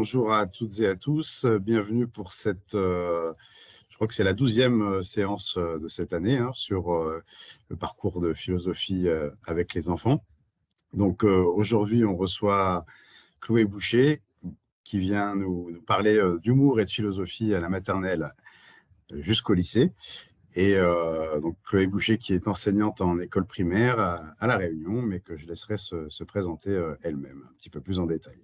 bonjour à toutes et à tous. Bienvenue pour cette, je crois que c'est la 12e séance de cette année sur le parcours de philosophie avec les enfants. Donc aujourd'hui, on reçoit Chloé Boucher qui vient nous parler d'humour et de philosophie à la maternelle jusqu'au lycée. Et donc Chloé Boucher qui est enseignante en école primaire à La Réunion, mais que je laisserai se présenter elle-même un petit peu plus en détail.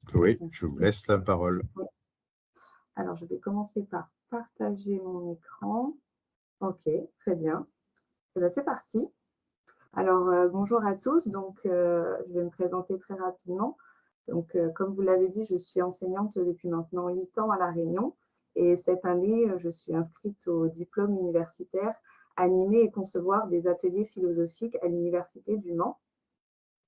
Chloé, je vous laisse la parole. Alors, je vais commencer par partager mon écran. Ok, très bien. Et bien, c'est parti. Alors, bonjour à tous. Donc, je vais me présenter très rapidement. Donc, comme vous l'avez dit, je suis enseignante depuis maintenant 8 ans à La Réunion. Et cette année, je suis inscrite au diplôme universitaire animer et concevoir des ateliers philosophiques à l'Université du Mans.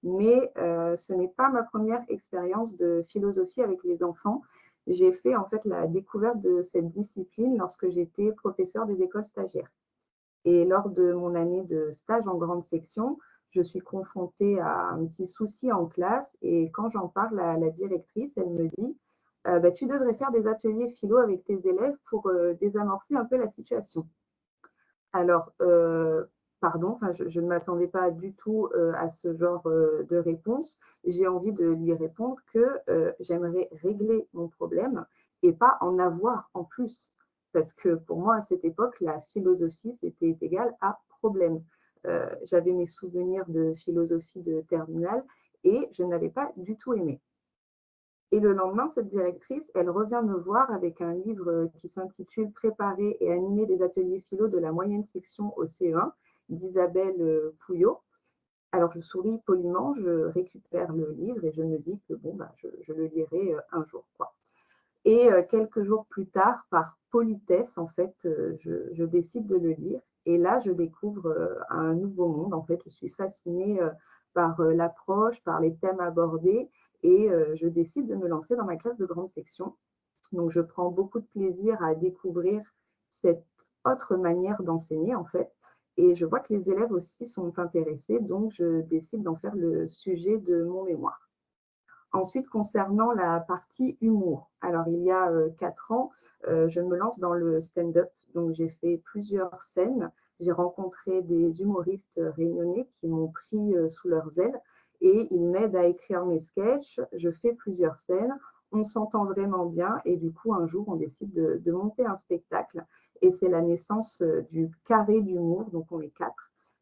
Mais ce n'est pas ma première expérience de philosophie avec les enfants. J'ai fait en fait la découverte de cette discipline lorsque j'étais professeure des écoles stagiaires. Et lors de mon année de stage en grande section, je suis confrontée à un petit souci en classe et quand j'en parle à la directrice, elle me dit tu devrais faire des ateliers philo avec tes élèves pour désamorcer un peu la situation. Alors, pardon, je ne m'attendais pas du tout à ce genre de réponse. J'ai envie de lui répondre que j'aimerais régler mon problème et pas en avoir en plus. Parce que pour moi, à cette époque, la philosophie, c'était égal à problème. J'avais mes souvenirs de philosophie de terminale et je n'avais pas du tout aimé. Et le lendemain, cette directrice, elle revient me voir avec un livre qui s'intitule Préparer et animer des ateliers philo de la moyenne section au CE1 d'Isabelle Pouillot. Alors, je souris poliment, je récupère le livre et je me dis que bon, je le lirai un jour, quoi. Et quelques jours plus tard, par politesse, en fait, je décide de le lire. Et là, je découvre un nouveau monde. En fait, je suis fascinée par l'approche, par les thèmes abordés. Et je décide de me lancer dans ma classe de grande section. Donc, je prends beaucoup de plaisir à découvrir cette autre manière d'enseigner, en fait. Et je vois que les élèves aussi sont intéressés. Donc, je décide d'en faire le sujet de mon mémoire. Ensuite, concernant la partie humour, alors il y a 4 ans, je me lance dans le stand-up. Donc, j'ai fait plusieurs scènes. J'ai rencontré des humoristes réunionnais qui m'ont pris sous leurs ailes et ils m'aident à écrire mes sketchs. Je fais plusieurs scènes. On s'entend vraiment bien et du coup, un jour, on décide de monter un spectacle et c'est la naissance du carré d'humour. Donc, on est 4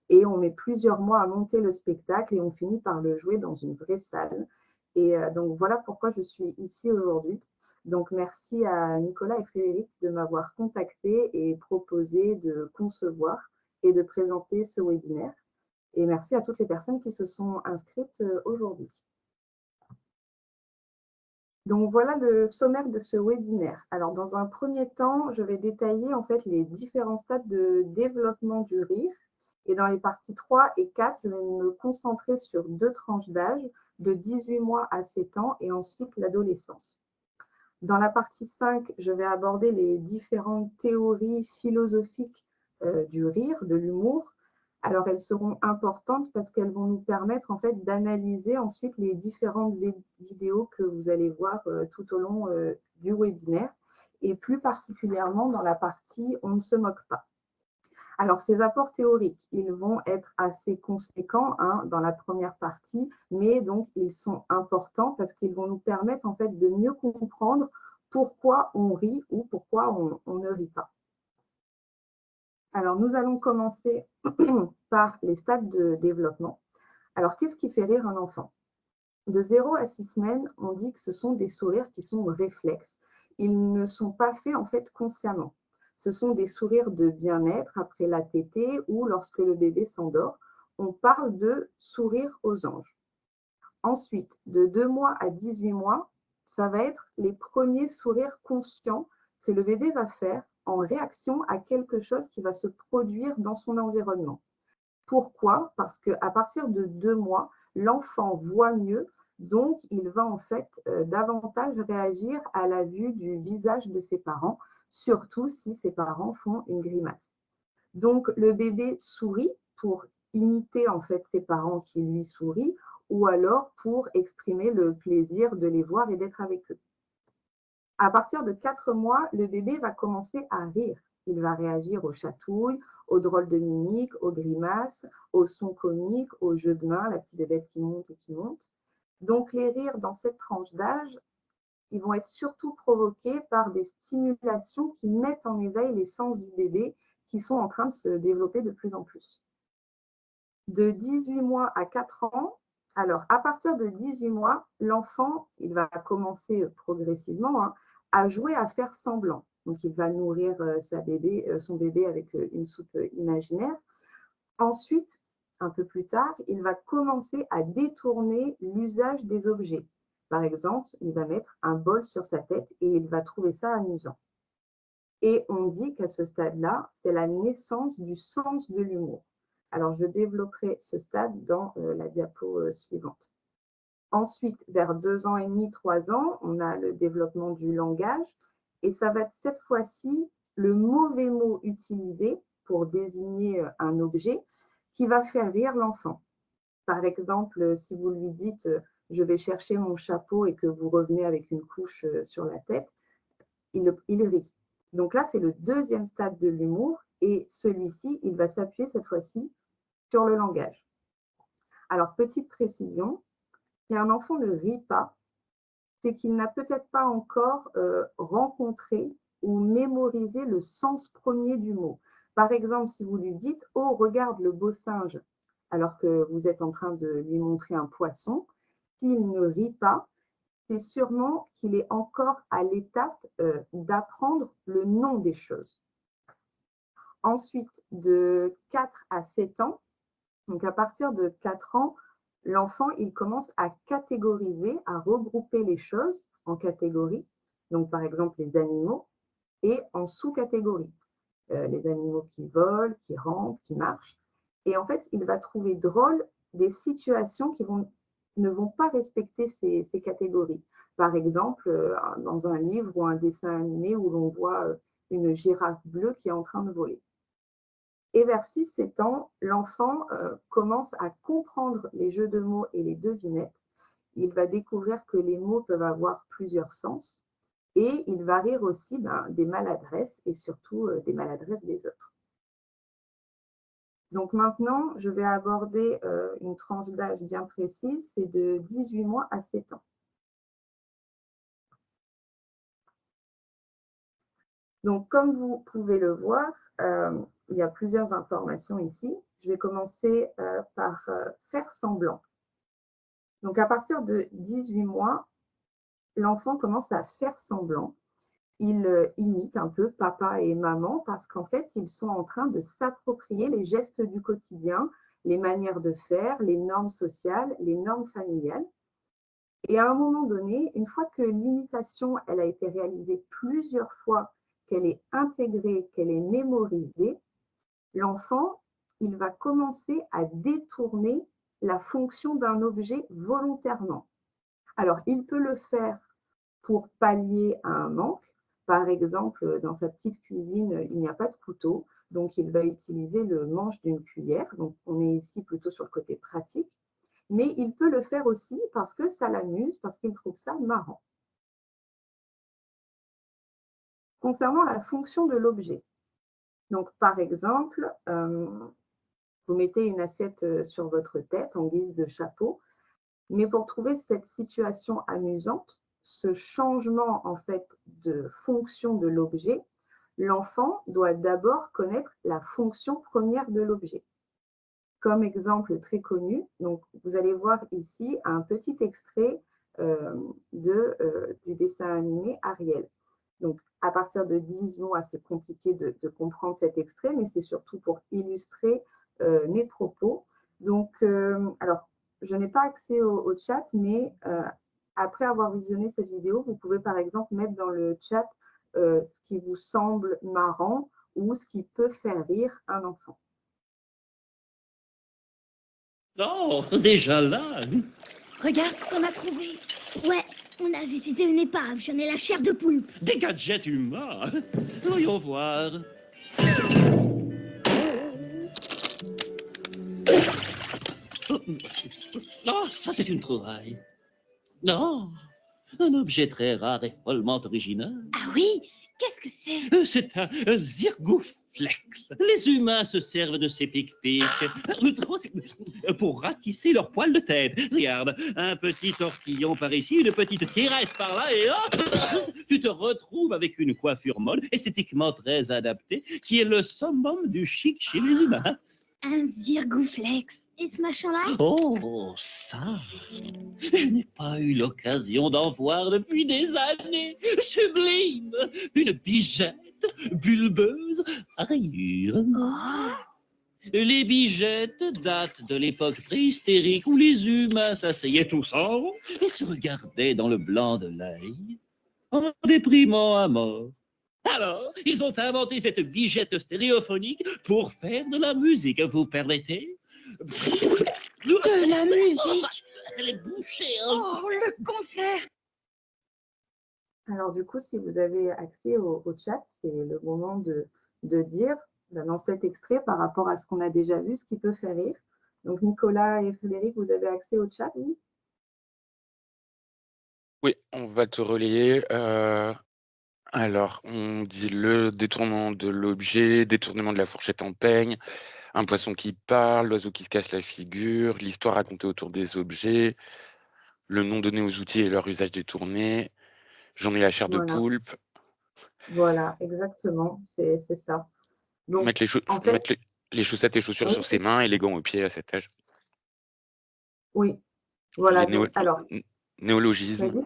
et on met plusieurs mois à monter le spectacle et on finit par le jouer dans une vraie salle. Et donc, voilà pourquoi je suis ici aujourd'hui. Donc, merci à Nicolas et Frédéric de m'avoir contacté et proposé de concevoir et de présenter ce webinaire. Et merci à toutes les personnes qui se sont inscrites aujourd'hui. Donc, voilà le sommaire de ce webinaire. Alors, dans un premier temps, je vais détailler en fait les différents stades de développement du rire. Et dans les parties 3 et 4, je vais me concentrer sur 2 tranches d'âge, de 18 mois à 7 ans et ensuite l'adolescence. Dans la partie 5, je vais aborder les différentes théories philosophiques du rire, de l'humour. Alors, elles seront importantes parce qu'elles vont nous permettre en fait d'analyser ensuite les différentes vidéos que vous allez voir tout au long du webinaire et plus particulièrement dans la partie « On ne se moque pas ». Alors, ces apports théoriques, ils vont être assez conséquents dans la première partie, mais donc ils sont importants parce qu'ils vont nous permettre en fait de mieux comprendre pourquoi on rit ou pourquoi on ne rit pas. Alors, nous allons commencer par les stades de développement. Alors, qu'est-ce qui fait rire un enfant? De 0 à 6 semaines, on dit que ce sont des sourires qui sont réflexes. Ils ne sont pas faits en fait consciemment. Ce sont des sourires de bien-être après la tétée ou lorsque le bébé s'endort. On parle de sourire aux anges. Ensuite, de 2 mois à 18 mois, ça va être les premiers sourires conscients que le bébé va faire en réaction à quelque chose qui va se produire dans son environnement. Pourquoi? Parce qu'à partir de 2 mois, l'enfant voit mieux, donc il va en fait davantage réagir à la vue du visage de ses parents, surtout si ses parents font une grimace. Donc le bébé sourit pour imiter en fait ses parents qui lui sourient, ou alors pour exprimer le plaisir de les voir et d'être avec eux. À partir de 4 mois, le bébé va commencer à rire. Il va réagir aux chatouilles, aux drôles de mimiques, aux grimaces, aux sons comiques, aux jeux de main, la petite bébête qui monte et qui monte. Donc les rires dans cette tranche d'âge, ils vont être surtout provoqués par des stimulations qui mettent en éveil les sens du bébé qui sont en train de se développer de plus en plus. De 18 mois à 4 ans, alors à partir de 18 mois, l'enfant, il va commencer progressivement à jouer à faire semblant. Donc il va nourrir son bébé avec une soupe imaginaire. Ensuite, un peu plus tard, il va commencer à détourner l'usage des objets. Par exemple, il va mettre un bol sur sa tête et il va trouver ça amusant. Et on dit qu'à ce stade-là, c'est la naissance du sens de l'humour. Alors, je développerai ce stade dans la diapo suivante. Ensuite, vers 2 ans et demi, 3 ans, on a le développement du langage. Et ça va être cette fois-ci le mauvais mot utilisé pour désigner un objet qui va faire rire l'enfant. Par exemple, si vous lui dites « je vais chercher mon chapeau » et que vous revenez avec une couche sur la tête, il rit. Donc là, c'est le deuxième stade de l'humour et celui-ci, il va s'appuyer cette fois-ci sur le langage. Alors, petite précision, si un enfant ne rit pas, c'est qu'il n'a peut-être pas encore rencontré ou mémorisé le sens premier du mot. Par exemple, si vous lui dites « Oh, regarde le beau singe », alors que vous êtes en train de lui montrer un poisson, s'il ne rit pas, c'est sûrement qu'il est encore à l'étape d'apprendre le nom des choses. Ensuite, de 4 à 7 ans, donc à partir de 4 ans, l'enfant, il commence à catégoriser, à regrouper les choses en catégories, donc par exemple les animaux, et en sous-catégories. Les animaux qui volent, qui rampent, qui marchent. Et en fait, il va trouver drôle des situations qui ne vont pas respecter ces catégories. Par exemple, dans un livre ou un dessin animé où l'on voit une girafe bleue qui est en train de voler. Et vers 6-7 ans, l'enfant commence à comprendre les jeux de mots et les devinettes. Il va découvrir que les mots peuvent avoir plusieurs sens. Et il va rire aussi des maladresses et surtout des maladresses des autres. Donc maintenant, je vais aborder une tranche d'âge bien précise, c'est de 18 mois à 7 ans. Donc comme vous pouvez le voir, il y a plusieurs informations ici. Je vais commencer par faire semblant. Donc à partir de 18 mois, l'enfant commence à faire semblant. Il imite un peu papa et maman parce qu'en fait, ils sont en train de s'approprier les gestes du quotidien, les manières de faire, les normes sociales, les normes familiales. Et à un moment donné, une fois que l'imitation, elle a été réalisée plusieurs fois, qu'elle est intégrée, qu'elle est mémorisée, l'enfant, il va commencer à détourner la fonction d'un objet volontairement. Alors, il peut le faire pour pallier à un manque. Par exemple, dans sa petite cuisine, il n'y a pas de couteau, donc il va utiliser le manche d'une cuillère. Donc, on est ici plutôt sur le côté pratique. Mais il peut le faire aussi parce que ça l'amuse, parce qu'il trouve ça marrant. Concernant la fonction de l'objet, donc par exemple, vous mettez une assiette sur votre tête en guise de chapeau, mais pour trouver cette situation amusante, ce changement en fait de fonction de l'objet, l'enfant doit d'abord connaître la fonction première de l'objet. Comme exemple très connu, donc vous allez voir ici un petit extrait du dessin animé Ariel. Donc à partir de 10 mois, c'est compliqué de comprendre cet extrait, mais c'est surtout pour illustrer mes propos. Donc, alors, je n'ai pas accès au chat, mais après avoir visionné cette vidéo, vous pouvez par exemple mettre dans le chat ce qui vous semble marrant ou ce qui peut faire rire un enfant. Oh, déjà là? Regarde ce qu'on a trouvé. Ouais, on a visité une épave, j'en ai la chair de poulpe. Des gadgets humains? Voyons voir. Oh, ça c'est une trouvaille. Non, un objet très rare et follement original. Ah oui? Qu'est-ce que c'est? C'est un zirgouflex. Les humains se servent de ces pic-pics pour ratisser leur poil de tête. Regarde, un petit tortillon par ici, une petite tirette par là, et hop, tu te retrouves avec une coiffure molle, esthétiquement très adaptée, qui est le summum du chic chez les humains. Un zirgouflex. Et ce machin-là? Oh, ça, je n'ai pas eu l'occasion d'en voir depuis des années. Sublime, une bijette bulbeuse à rayures. Oh! Les bigettes datent de l'époque préhystérique où les humains s'asseyaient tous en rond et se regardaient dans le blanc de l'œil en déprimant à mort. Alors, ils ont inventé cette bijette stéréophonique pour faire de la musique, vous permettez? De la musique! Elle est bouchée, hein? Oh, le concert! Alors du coup, si vous avez accès au chat, c'est le moment de dire dans cet extrait par rapport à ce qu'on a déjà vu, ce qui peut faire rire. Donc Nicolas et Frédéric, vous avez accès au chat, oui? Oui, on va te relayer. Alors, on dit le détournement de l'objet, détournement de la fourchette en peigne, un poisson qui parle, l'oiseau qui se casse la figure, l'histoire racontée autour des objets, le nom donné aux outils et leur usage détourné, j'en ai la chair de Voilà, poulpe, voilà, exactement, c'est ça. Donc mettre en fait, mettre les chaussettes et chaussures oui, sur ses mains et les gants aux pieds à cet âge. oui, Les voilà. Donc alors, néologismes. vas-y.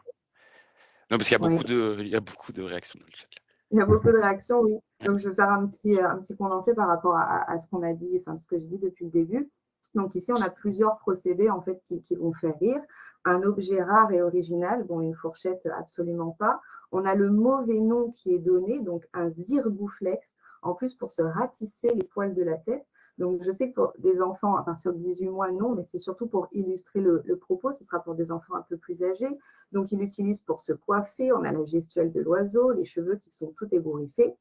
Non, parce qu'il y a Oui. il y a beaucoup de réactions dans le chat. Il y a beaucoup de réactions, oui. Donc, je vais faire un petit condensé par rapport à ce qu'on a dit, enfin, ce que je dis depuis le début. Donc, ici, on a plusieurs procédés, en fait, qui vont faire rire. Un objet rare et original, bon, une fourchette, absolument pas. On a le mauvais nom qui est donné, donc un zirgouflex, en plus pour se ratisser les poils de la tête. Donc, je sais que pour des enfants à partir de 18 mois, non, mais c'est surtout pour illustrer le propos. Ce sera pour des enfants un peu plus âgés. Donc, il l'utilise pour se coiffer. On a la gestuelle de l'oiseau, les cheveux qui sont tout ébouriffés.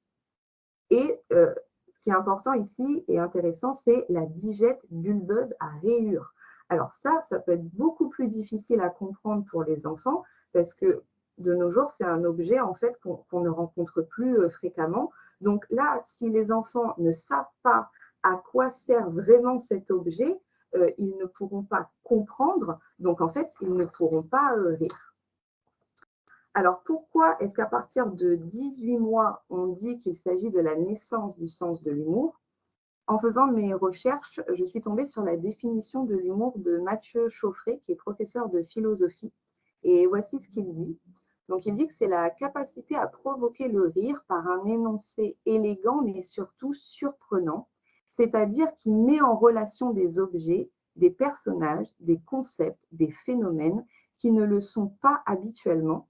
Et ce qui est important ici et intéressant, c'est la bijette bulbeuse à rayures. Alors ça peut être beaucoup plus difficile à comprendre pour les enfants parce que de nos jours, c'est un objet en fait qu'on ne rencontre plus fréquemment. Donc là, si les enfants ne savent pas à quoi sert vraiment cet objet, ils ne pourront pas comprendre. Donc en fait, ils ne pourront pas rire. Alors pourquoi est-ce qu'à partir de 18 mois, on dit qu'il s'agit de la naissance du sens de l'humour? En faisant mes recherches, je suis tombée sur la définition de l'humour de Mathieu Chauffret, qui est professeur de philosophie. Et voici ce qu'il dit. Donc il dit que c'est la capacité à provoquer le rire par un énoncé élégant, mais surtout surprenant, c'est-à-dire qui met en relation des objets, des personnages, des concepts, des phénomènes qui ne le sont pas habituellement.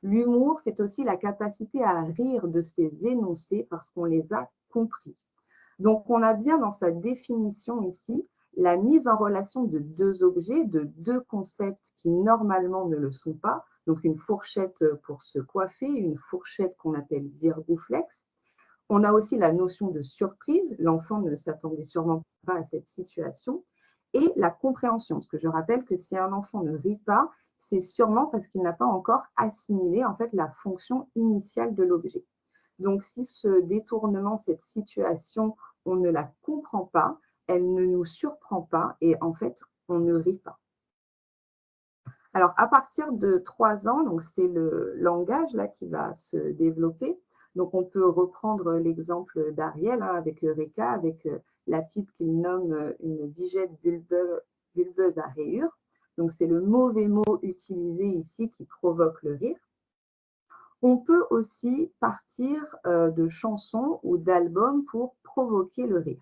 L'humour, c'est aussi la capacité à rire de ces énoncés parce qu'on les a compris. Donc, on a bien dans sa définition ici la mise en relation de deux objets, de deux concepts qui normalement ne le sont pas. Donc, une fourchette pour se coiffer, une fourchette qu'on appelle zirgouflex. On a aussi la notion de surprise. L'enfant ne s'attendait sûrement pas à cette situation. Et la compréhension, parce que je rappelle que si un enfant ne rit pas, c'est sûrement parce qu'il n'a pas encore assimilé en fait la fonction initiale de l'objet. Donc, si ce détournement, cette situation, on ne la comprend pas, elle ne nous surprend pas et en fait, on ne rit pas. Alors, à partir de 3 ans, donc c'est le langage là qui va se développer. Donc, on peut reprendre l'exemple d'Ariel avec Eureka, avec la pipe qu'il nomme une bijette bulbeuse à rayures. Donc, c'est le mauvais mot utilisé ici qui provoque le rire. On peut aussi partir de chansons ou d'albums pour provoquer le rire.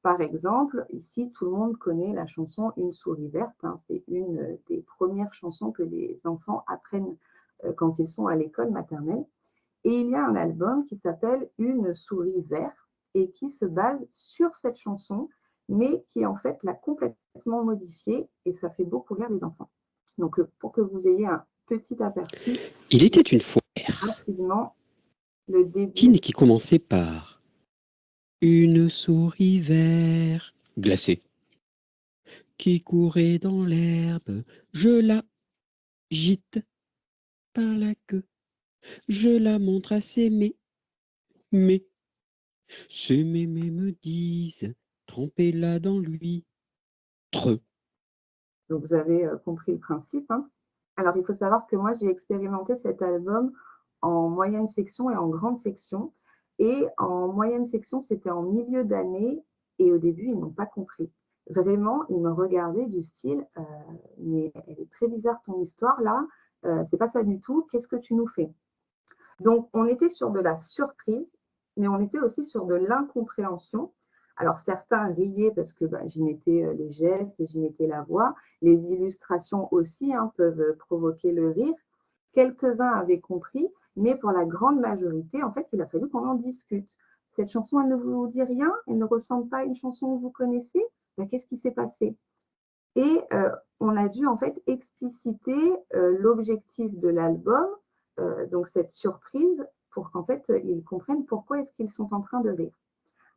Par exemple, ici, tout le monde connaît la chanson Une souris verte. Hein, c'est une des premières chansons que les enfants apprennent quand ils sont à l'école maternelle. Et il y a un album qui s'appelle Une souris verte et qui se base sur cette chanson, mais qui en fait l'a complètement modifiée et ça fait beaucoup rire les enfants. Donc, pour que vous ayez un petit aperçu. Il était une fois Rapidement, le début. qui commençait par une souris verte glacée. qui courait dans l'herbe. Je l'agite par la queue. Je la montre à ses mais, ces mémés me disent, trempez-la dans l'huître. Donc, vous avez compris le principe, hein. Alors, il faut savoir que moi, j'ai expérimenté cet album en moyenne section et en grande section. Et en moyenne section, c'était en milieu d'année. Et au début, ils n'ont pas compris. Vraiment, ils me regardaient du style mais elle est très bizarre ton histoire là. C'est pas ça du tout. Qu'est-ce que tu nous fais? Donc, on était sur de la surprise, mais on était aussi sur de l'incompréhension. Alors, certains riaient parce que j'y mettais les gestes, j'y mettais la voix. Les illustrations aussi peuvent provoquer le rire. Quelques-uns avaient compris, mais pour la grande majorité, en fait, il a fallu qu'on en discute. Cette chanson, elle ne vous dit rien? Elle ne ressemble pas à une chanson que vous connaissez? Qu'est-ce qui s'est passé? Et on a dû en fait expliciter l'objectif de l'album, donc cette surprise, pour qu'en fait ils comprennent pourquoi est-ce qu'ils sont en train de rire.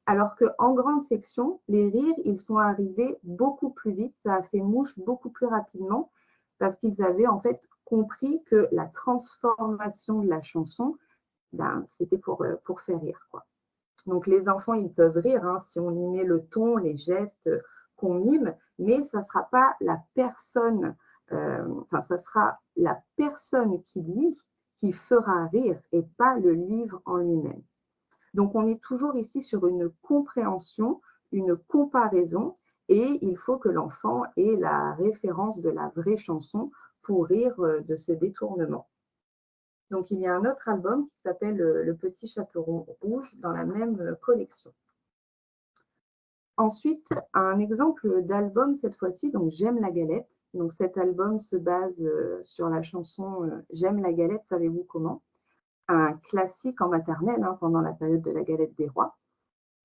Alors qu'en grande section, les rires, ils sont arrivés beaucoup plus vite, ça a fait mouche beaucoup plus rapidement, parce qu'ils avaient en fait compris que la transformation de la chanson, c'était pour faire rire, quoi. Donc, les enfants, ils peuvent rire si on y met le ton, les gestes qu'on mime, mais ça ne sera pas la personne, ça sera la personne qui lit qui fera rire et pas le livre en lui-même. Donc, on est toujours ici sur une compréhension, une comparaison, et il faut que l'enfant ait la référence de la vraie chanson pour rire de ce détournement. Donc, il y a un autre album qui s'appelle Le Petit Chaperon Rouge dans la même collection. Ensuite, un exemple d'album cette fois-ci, donc J'aime la galette. Donc, cet album se base sur la chanson J'aime la galette, savez-vous comment? Un classique en maternelle pendant la période de la galette des rois.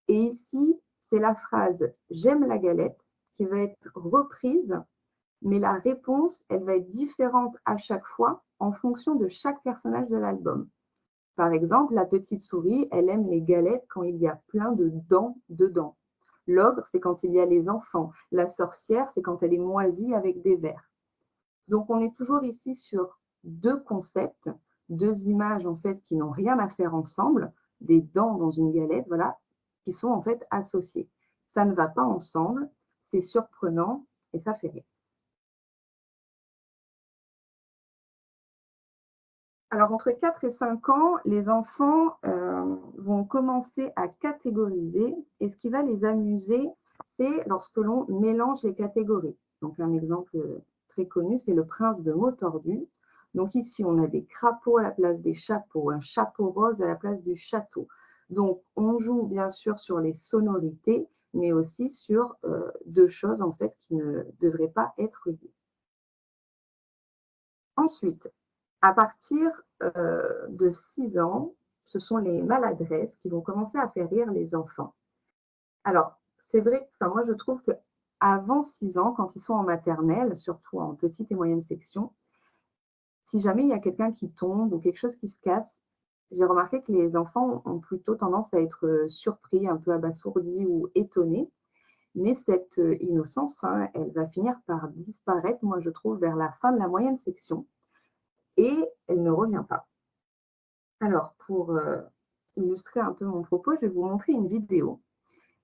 Et ici, c'est la phrase J'aime la galette qui va être reprise, mais la réponse, elle va être différente à chaque fois en fonction de chaque personnage de l'album. Par exemple, la petite souris, elle aime les galettes quand il y a plein de dents dedans. L'ogre, c'est quand il y a les enfants. La sorcière, c'est quand elle est moisie avec des vers. Donc, on est toujours ici sur deux concepts, deux images en fait qui n'ont rien à faire ensemble, des dents dans une galette, voilà, qui sont en fait associées. Ça ne va pas ensemble, c'est surprenant et ça fait rire. Alors, entre 4 et 5 ans, les enfants vont commencer à catégoriser et ce qui va les amuser, c'est lorsque l'on mélange les catégories. Donc, un exemple très connu, c'est le prince de mots tordus. Donc, ici, on a des crapauds à la place des chapeaux, un chapeau rose à la place du château. Donc, on joue bien sûr sur les sonorités, mais aussi sur deux choses en fait qui ne devraient pas être liées. Ensuite, à partir de 6 ans, ce sont les maladresses qui vont commencer à faire rire les enfants. Alors, c'est vrai que moi, je trouve qu'avant 6 ans, quand ils sont en maternelle, surtout en petite et moyenne section, si jamais il y a quelqu'un qui tombe ou quelque chose qui se casse, j'ai remarqué que les enfants ont plutôt tendance à être surpris, un peu abasourdis ou étonnés. Mais cette innocence, elle va finir par disparaître, moi, je trouve, vers la fin de la moyenne section. Et elle ne revient pas. Alors, pour illustrer un peu mon propos, je vais vous montrer une vidéo.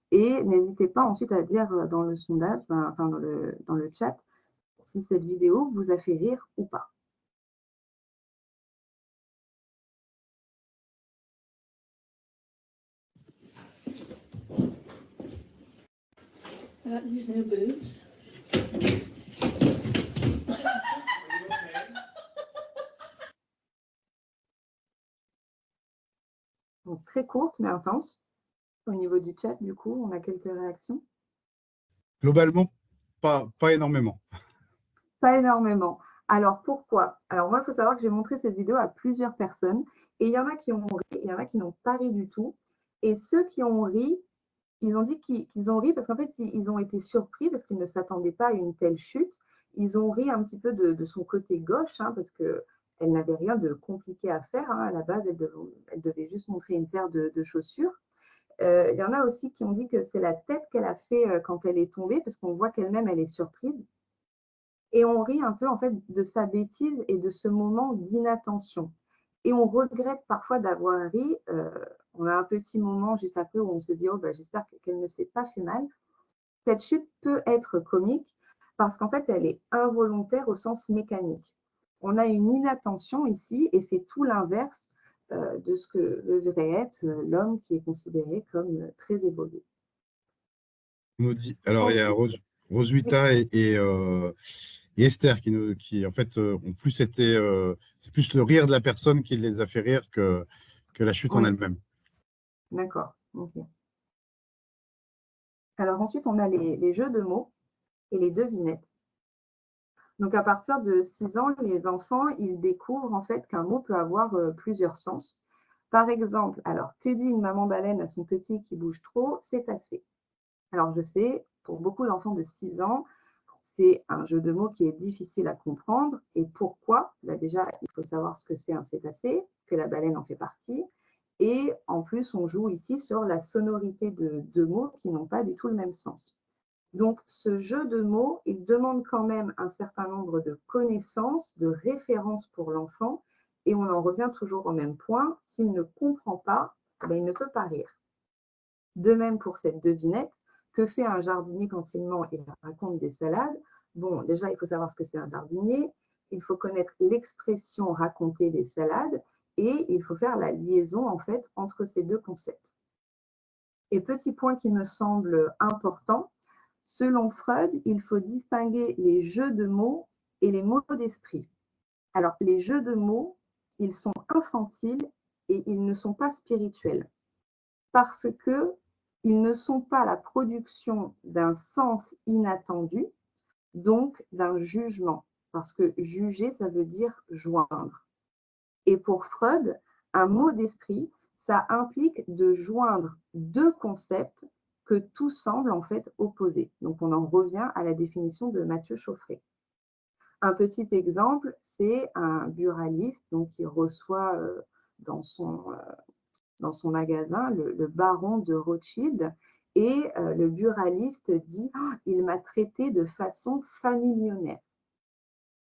Et n'hésitez pas ensuite à dire dans le sondage, dans le chat, si cette vidéo vous a fait rire ou pas. These new boobs. Donc, très courte mais intense. Au niveau du chat, du coup, on a quelques réactions. Globalement, pas énormément. Pas énormément. Alors, pourquoi? Alors, moi, il faut savoir que j'ai montré cette vidéo à plusieurs personnes. Et il y en a qui ont ri, il y en a qui n'ont pas ri du tout. Et ceux qui ont ri, ils ont dit qu'ils ont ri parce qu'en fait, ils ont été surpris parce qu'ils ne s'attendaient pas à une telle chute. Ils ont ri un petit peu de son côté gauche parce qu'elle n'avait rien de compliqué à faire. À la base, elle devait juste montrer une paire de chaussures. Il y en a aussi qui ont dit que c'est la tête qu'elle a fait quand elle est tombée, parce qu'on voit qu'elle-même, elle est surprise. Et on rit un peu en fait de sa bêtise et de ce moment d'inattention. Et on regrette parfois d'avoir ri. On a un petit moment juste après où on se dit « Oh, bah, j'espère qu'elle ne s'est pas fait mal ». Cette chute peut être comique parce qu'en fait, elle est involontaire au sens mécanique. On a une inattention ici et c'est tout l'inverse de ce que devrait être l'homme qui est considéré comme très évolué. Alors, il y a Roswitha et Esther qui en fait, ont plus été. C'est plus le rire de la personne qui les a fait rire que la chute en Oui, elle-même. d'accord. Okay. Alors ensuite, on a les jeux de mots et les devinettes. Donc à partir de 6 ans, les enfants, ils découvrent en fait qu'un mot peut avoir plusieurs sens. Par exemple, alors, que dit une maman baleine à son petit qui bouge trop? C'est assez. Alors je sais, pour beaucoup d'enfants de 6 ans, c'est un jeu de mots qui est difficile à comprendre. Et pourquoi? Là, déjà, il faut savoir ce que c'est un cétacé, que la baleine en fait partie. Et en plus, on joue ici sur la sonorité de deux mots qui n'ont pas du tout le même sens. Donc, ce jeu de mots, il demande quand même un certain nombre de connaissances, de références pour l'enfant, et on en revient toujours au même point. S'il ne comprend pas, ben, il ne peut pas rire. De même pour cette devinette, que fait un jardinier quand il ment? Il raconte des salades. Bon, déjà, il faut savoir ce que c'est un jardinier. Il faut connaître l'expression raconter des salades et il faut faire la liaison en fait entre ces deux concepts. Et petit point qui me semble important, selon Freud, il faut distinguer les jeux de mots et les mots d'esprit. Alors, les jeux de mots, ils sont infantiles et ils ne sont pas spirituels parce que ils ne sont pas la production d'un sens inattendu, donc d'un jugement, parce que juger, ça veut dire joindre. Et pour Freud, un mot d'esprit, ça implique de joindre deux concepts que tout semble en fait opposés. Donc on en revient à la définition de Mathieu Chauffret. Un petit exemple, c'est un buraliste donc, qui reçoit dans son magasin le baron de Rothschild et le buraliste dit oh, « il m'a traité de façon familionnaire ».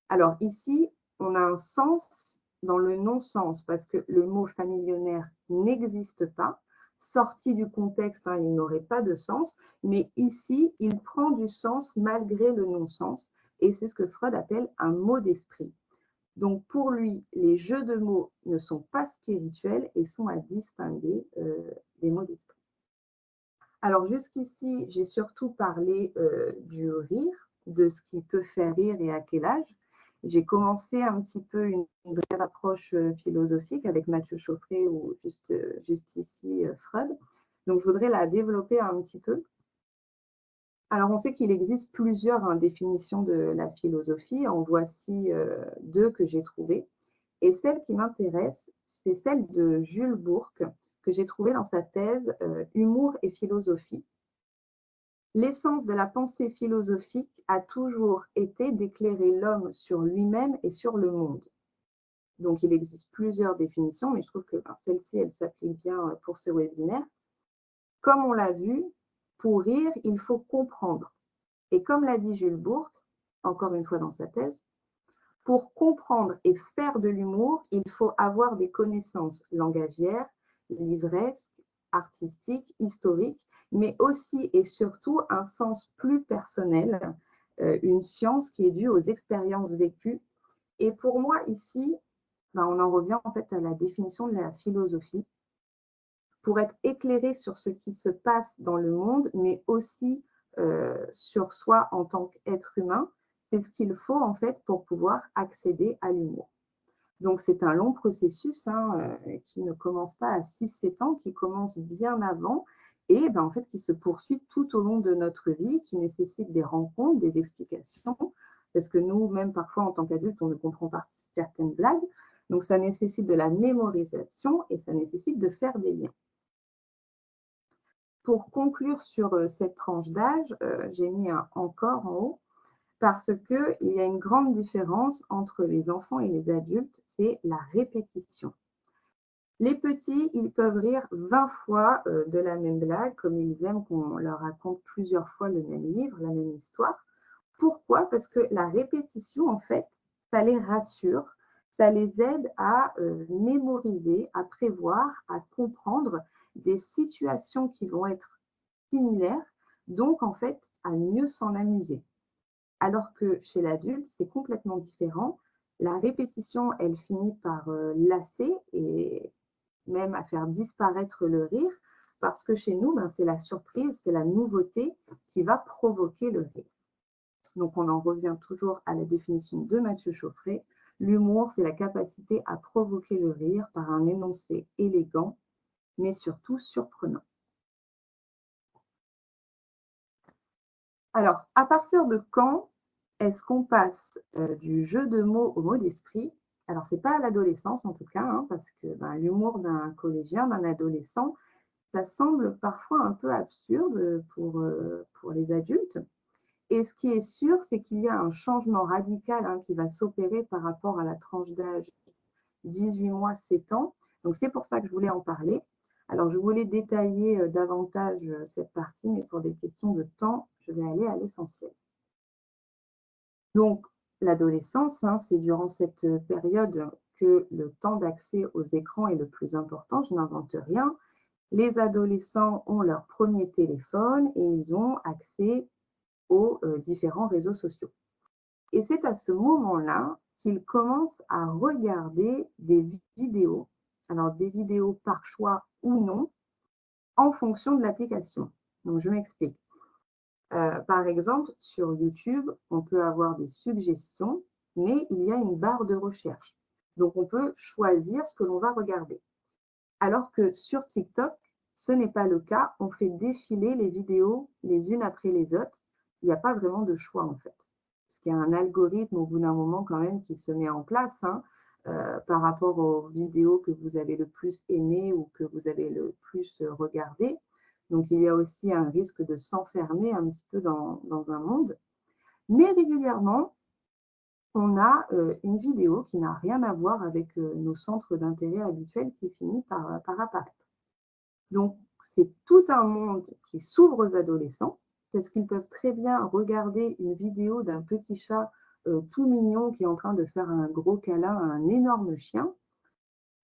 Alors ici, on a un sens dans le non-sens parce que le mot familionnaire n'existe pas. Sorti du contexte, hein, il n'aurait pas de sens, mais ici, il prend du sens malgré le non-sens et c'est ce que Freud appelle un mot d'esprit. Donc pour lui, les jeux de mots ne sont pas spirituels et sont à distinguer des mots d'esprit. Alors jusqu'ici, j'ai surtout parlé du rire, de ce qui peut faire rire et à quel âge. J'ai commencé un petit peu une brève approche philosophique avec Mathieu Chauffret ou juste ici Freud. Donc je voudrais la développer un petit peu. Alors on sait qu'il existe plusieurs définitions de la philosophie. En voici deux que j'ai trouvées. Et celle qui m'intéresse, c'est celle de Jules Bourque, que j'ai trouvée dans sa thèse Humour et philosophie. L'essence de la pensée philosophique a toujours été d'éclairer l'homme sur lui-même et sur le monde. Donc, il existe plusieurs définitions, mais je trouve que celle-ci, elle s'applique bien pour ce webinaire. Comme on l'a vu, pour rire, il faut comprendre. Et comme l'a dit Jules Bourque, encore une fois dans sa thèse, pour comprendre et faire de l'humour, il faut avoir des connaissances langagières, livresques, artistiques, historiques, mais aussi et surtout un sens plus personnel, une science qui est due aux expériences vécues. Et pour moi, ici, on en revient en fait à la définition de la philosophie, pour être éclairé sur ce qui se passe dans le monde, mais aussi sur soi en tant qu'être humain. C'est ce qu'il faut en fait pour pouvoir accéder à l'humour. Donc c'est un long processus qui ne commence pas à 6-7 ans, qui commence bien avant et en fait qui se poursuit tout au long de notre vie, qui nécessite des rencontres, des explications, parce que nous, même parfois en tant qu'adultes, on ne comprend pas certaines blagues. Donc ça nécessite de la mémorisation et ça nécessite de faire des liens. Pour conclure sur cette tranche d'âge, j'ai mis un encore en haut, parce qu'il y a une grande différence entre les enfants et les adultes, c'est la répétition. Les petits, ils peuvent rire 20 fois de la même blague, comme ils aiment qu'on leur raconte plusieurs fois le même livre, la même histoire. Pourquoi? Parce que la répétition, en fait, ça les rassure, ça les aide à mémoriser, à prévoir, à comprendre des situations qui vont être similaires, donc en fait à mieux s'en amuser. Alors que chez l'adulte, c'est complètement différent. La répétition, elle finit par lasser et même à faire disparaître le rire, parce que chez nous, ben, c'est la surprise, c'est la nouveauté qui va provoquer le rire. Donc on en revient toujours à la définition de Mathieu Chauffret. L'humour, c'est la capacité à provoquer le rire par un énoncé élégant, mais surtout surprenant. Alors, à partir de quand est-ce qu'on passe du jeu de mots au mot d'esprit? Alors, ce n'est pas à l'adolescence en tout cas, hein, parce que ben, l'humour d'un collégien, d'un adolescent, ça semble parfois un peu absurde pour les adultes. Et ce qui est sûr, c'est qu'il y a un changement radical qui va s'opérer par rapport à la tranche d'âge 18 mois, 7 ans. Donc, c'est pour ça que je voulais en parler. Alors, je voulais détailler davantage cette partie, mais pour des questions de temps, je vais aller à l'essentiel. Donc, l'adolescence, c'est durant cette période que le temps d'accès aux écrans est le plus important. Je n'invente rien. Les adolescents ont leur premier téléphone et ils ont accès aux différents réseaux sociaux. Et c'est à ce moment-là qu'ils commencent à regarder des vidéos, alors des vidéos par choix ou non, en fonction de l'application. Donc, je m'explique. Par exemple, sur YouTube, on peut avoir des suggestions, mais il y a une barre de recherche. Donc, on peut choisir ce que l'on va regarder. Alors que sur TikTok, ce n'est pas le cas. On fait défiler les vidéos les unes après les autres. Il n'y a pas vraiment de choix, en fait. Parce qu'il y a un algorithme au bout d'un moment quand même qui se met en place par rapport aux vidéos que vous avez le plus aimées ou que vous avez le plus regardées. Donc, il y a aussi un risque de s'enfermer un petit peu dans un monde. Mais régulièrement, on a une vidéo qui n'a rien à voir avec nos centres d'intérêt habituels qui finit par apparaître. Donc, c'est tout un monde qui s'ouvre aux adolescents parce qu'ils peuvent très bien regarder une vidéo d'un petit chat tout mignon qui est en train de faire un gros câlin à un énorme chien.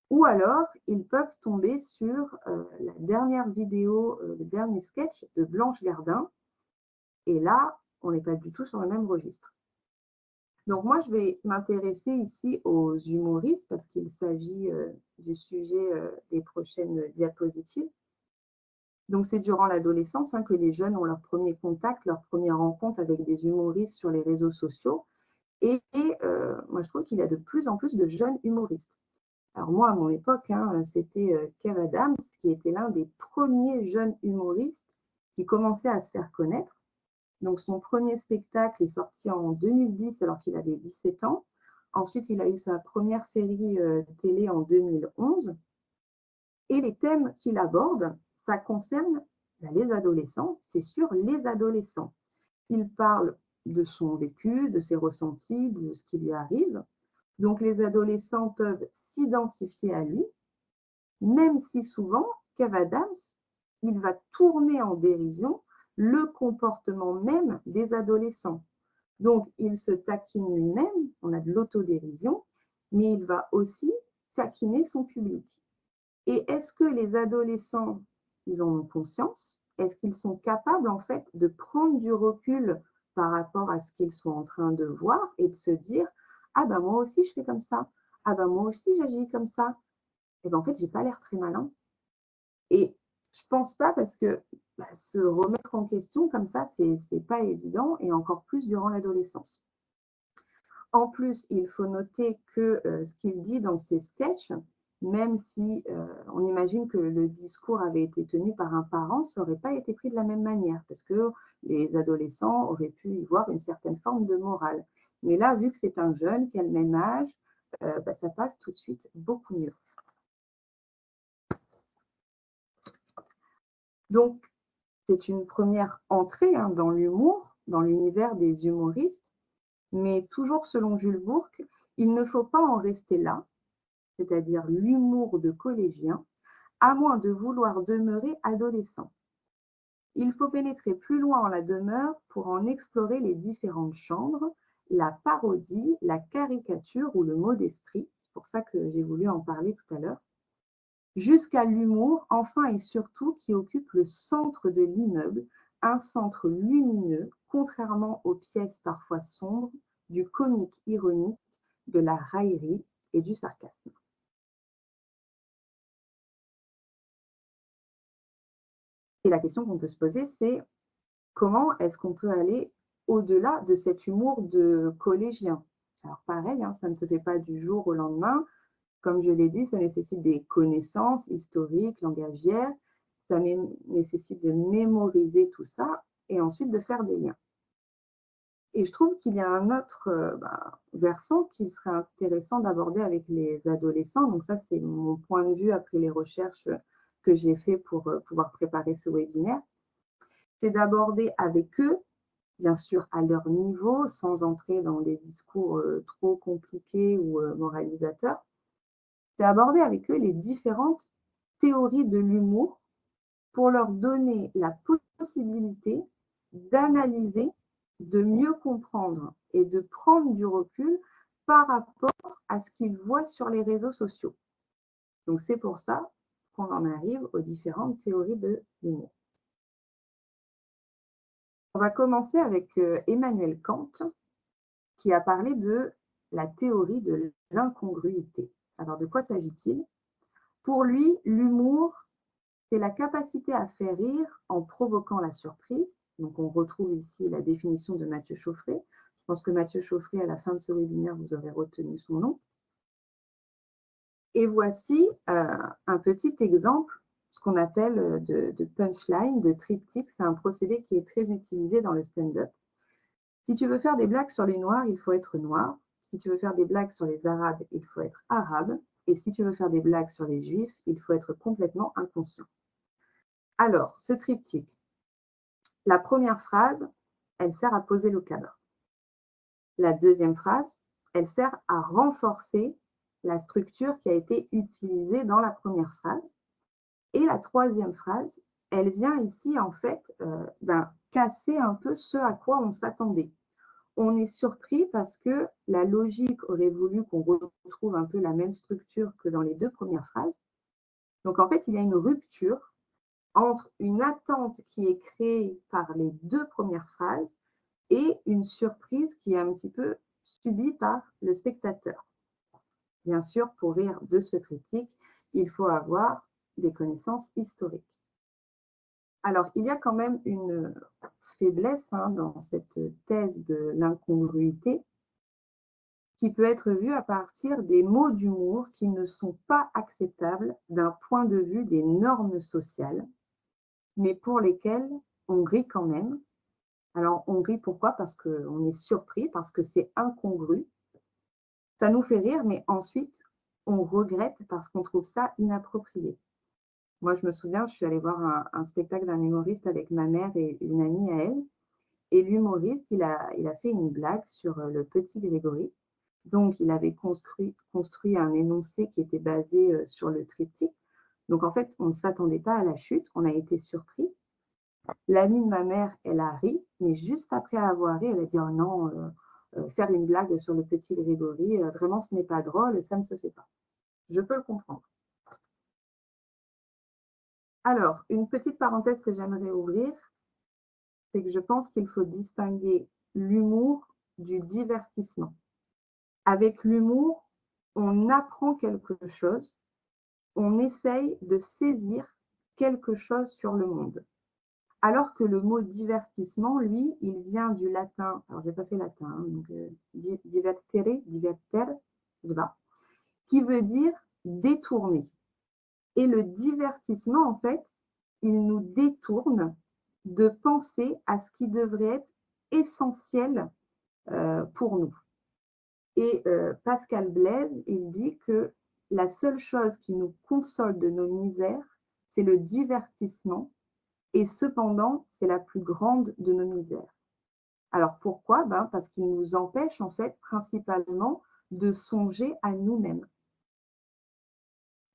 Ou alors, ils peuvent tomber sur la dernière vidéo, le dernier sketch de Blanche Gardin. Et là, on n'est pas du tout sur le même registre. Donc moi, je vais m'intéresser ici aux humoristes parce qu'il s'agit du sujet des prochaines diapositives. Donc c'est durant l'adolescence que les jeunes ont leur premier contact, leur première rencontre avec des humoristes sur les réseaux sociaux. Et moi, je trouve qu'il y a de plus en plus de jeunes humoristes. Alors moi, à mon époque, c'était Kev Adams qui était l'un des premiers jeunes humoristes qui commençait à se faire connaître. Donc son premier spectacle est sorti en 2010 alors qu'il avait 17 ans. Ensuite, il a eu sa première série télé en 2011. Et les thèmes qu'il aborde, ça concerne les adolescents, c'est sur les adolescents. Il parle de son vécu, de ses ressentis, de ce qui lui arrive. Donc les adolescents peuvent s'identifier à lui, même si souvent, Kev Adams, il va tourner en dérision le comportement même des adolescents. Donc, il se taquine lui-même, on a de l'autodérision, mais il va aussi taquiner son public. Et est-ce que les adolescents, ils en ont conscience? Est-ce qu'ils sont capables, en fait, de prendre du recul par rapport à ce qu'ils sont en train de voir et de se dire « Ah ben moi aussi, je fais comme ça. Ah ben moi aussi, j'agis comme ça. » Et ben en fait, j'ai pas l'air très malin. Et je pense pas parce que se remettre en question comme ça, c'est pas évident et encore plus durant l'adolescence. En plus, il faut noter que ce qu'il dit dans ses sketchs, même si on imagine que le discours avait été tenu par un parent, ça n'aurait pas été pris de la même manière parce que les adolescents auraient pu y voir une certaine forme de morale. Mais là, vu que c'est un jeune qui a le même âge, ça passe tout de suite beaucoup mieux. Donc, c'est une première entrée dans l'humour, dans l'univers des humoristes, mais toujours selon Jules Bourque, il ne faut pas en rester là, c'est-à-dire l'humour de collégien, à moins de vouloir demeurer adolescent. Il faut pénétrer plus loin en la demeure pour en explorer les différentes chambres, la parodie, la caricature ou le mot d'esprit, c'est pour ça que j'ai voulu en parler tout à l'heure, jusqu'à l'humour, enfin et surtout, qui occupe le centre de l'immeuble, un centre lumineux, contrairement aux pièces parfois sombres, du comique ironique, de la raillerie et du sarcasme. Et la question qu'on peut se poser, c'est comment est-ce qu'on peut aller au-delà de cet humour de collégien? Alors pareil, ça ne se fait pas du jour au lendemain. Comme je l'ai dit, ça nécessite des connaissances historiques, langagières, ça nécessite de mémoriser tout ça et ensuite de faire des liens. Et je trouve qu'il y a un autre versant qu'il serait intéressant d'aborder avec les adolescents. Donc ça, c'est mon point de vue après les recherches que j'ai fait pour pouvoir préparer ce webinaire. C'est d'aborder avec eux, bien sûr à leur niveau, sans entrer dans des discours trop compliqués ou moralisateurs, c'est aborder avec eux les différentes théories de l'humour pour leur donner la possibilité d'analyser, de mieux comprendre et de prendre du recul par rapport à ce qu'ils voient sur les réseaux sociaux. Donc c'est pour ça qu'on en arrive aux différentes théories de l'humour. On va commencer avec Emmanuel Kant, qui a parlé de la théorie de l'incongruité. Alors de quoi s'agit-il? Pour lui, l'humour, c'est la capacité à faire rire en provoquant la surprise. Donc on retrouve ici la définition de Mathieu Chauffret. Je pense que Mathieu Chauffret, à la fin de ce webinaire, vous aurez retenu son nom. Et voici un petit exemple, ce qu'on appelle de punchline, de triptyque. C'est un procédé qui est très utilisé dans le stand-up. Si tu veux faire des blagues sur les Noirs, il faut être noir. Si tu veux faire des blagues sur les Arabes, il faut être arabe. Et si tu veux faire des blagues sur les Juifs, il faut être complètement inconscient. Alors, ce triptyque, la première phrase, elle sert à poser le cadre. La deuxième phrase, elle sert à renforcer la structure qui a été utilisée dans la première phrase. Et la troisième phrase, elle vient ici en fait casser un peu ce à quoi on s'attendait. On est surpris parce que la logique aurait voulu qu'on retrouve un peu la même structure que dans les deux premières phrases. Donc en fait, il y a une rupture entre une attente qui est créée par les deux premières phrases et une surprise qui est un petit peu subie par le spectateur. Bien sûr, pour rire de ce triptyque, il faut avoir des connaissances historiques. Alors, il y a quand même une faiblesse dans cette thèse de l'incongruité qui peut être vue à partir des mots d'humour qui ne sont pas acceptables d'un point de vue des normes sociales, mais pour lesquels on rit quand même. Alors, on rit pourquoi? Parce qu'on est surpris, parce que c'est incongru. Ça nous fait rire, mais ensuite, on regrette parce qu'on trouve ça inapproprié. Moi, je me souviens, je suis allée voir un spectacle d'un humoriste avec ma mère et une amie à elle. Et l'humoriste, il a fait une blague sur le petit Grégory. Donc, il avait construit un énoncé qui était basé sur le triptyque. Donc, en fait, on ne s'attendait pas à la chute. On a été surpris. L'amie de ma mère, elle a ri, mais juste après avoir ri, elle a dit « Oh non, faire une blague sur le petit Grégory, vraiment, ce n'est pas drôle, ça ne se fait pas. » Je peux le comprendre. Alors, une petite parenthèse que j'aimerais ouvrir, c'est que je pense qu'il faut distinguer l'humour du divertissement. Avec l'humour, on apprend quelque chose, on essaye de saisir quelque chose sur le monde. Alors que le mot divertissement, lui, il vient du latin, alors je n'ai pas fait latin, donc divertere, je sais pas, qui veut dire détourner. Et le divertissement, en fait, il nous détourne de penser à ce qui devrait être essentiel pour nous. Et Pascal Blaise, il dit que la seule chose qui nous console de nos misères, c'est le divertissement, et cependant, c'est la plus grande de nos misères. Alors pourquoi? Parce qu'il nous empêche en fait principalement de songer à nous-mêmes.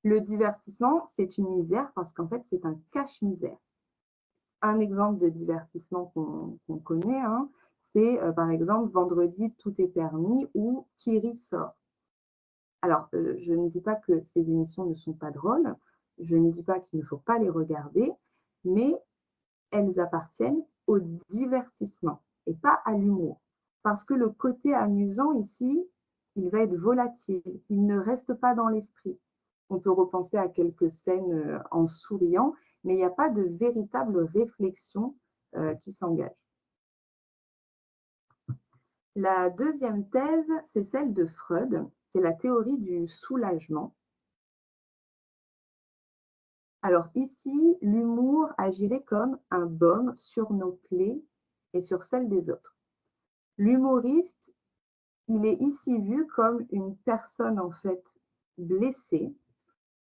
Le divertissement, c'est une misère parce qu'en fait, c'est un cache-misère. Un exemple de divertissement qu'on connaît, hein, c'est par exemple Vendredi, tout est permis ou Qui rit sort. Alors, je ne dis pas que ces émissions ne sont pas drôles, je ne dis pas qu'il ne faut pas les regarder, mais elles appartiennent au divertissement et pas à l'humour. Parce que le côté amusant ici, il va être volatile, il ne reste pas dans l'esprit. On peut repenser à quelques scènes en souriant, mais il n'y a pas de véritable réflexion qui s'engage. La deuxième thèse, c'est celle de Freud, c'est la théorie du soulagement. Alors ici, l'humour agirait comme un baume sur nos plaies et sur celles des autres. L'humoriste, il est ici vu comme une personne en fait blessée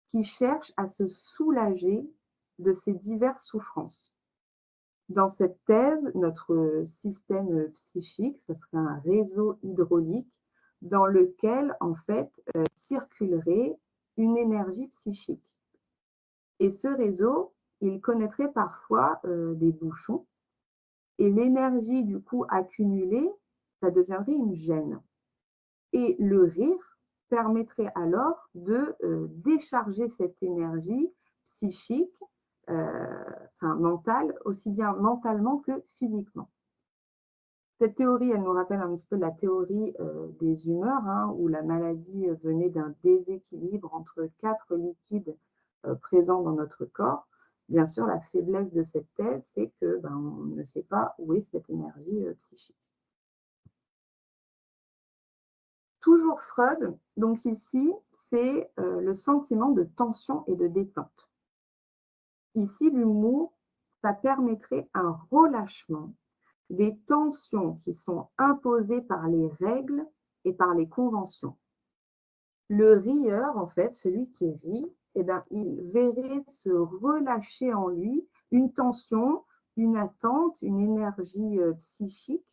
qui cherche à se soulager de ses diverses souffrances. Dans cette thèse, notre système psychique, ce serait un réseau hydraulique dans lequel en fait circulerait une énergie psychique. Et ce réseau, il connaîtrait parfois des bouchons et l'énergie du coup accumulée, ça deviendrait une gêne. Et le rire permettrait alors de décharger cette énergie psychique, mentale, aussi bien mentalement que physiquement. Cette théorie, elle nous rappelle un petit peu la théorie des humeurs, hein, où la maladie venait d'un déséquilibre entre 4 liquides présents dans notre corps. Bien sûr, la faiblesse de cette thèse, c'est que on ne sait pas où est cette énergie psychique. Toujours Freud, donc ici, c'est le sentiment de tension et de détente. Ici, l'humour, ça permettrait un relâchement des tensions qui sont imposées par les règles et par les conventions. Le rieur, en fait, celui qui rit, eh bien, il verrait se relâcher en lui une tension, une attente, une énergie psychique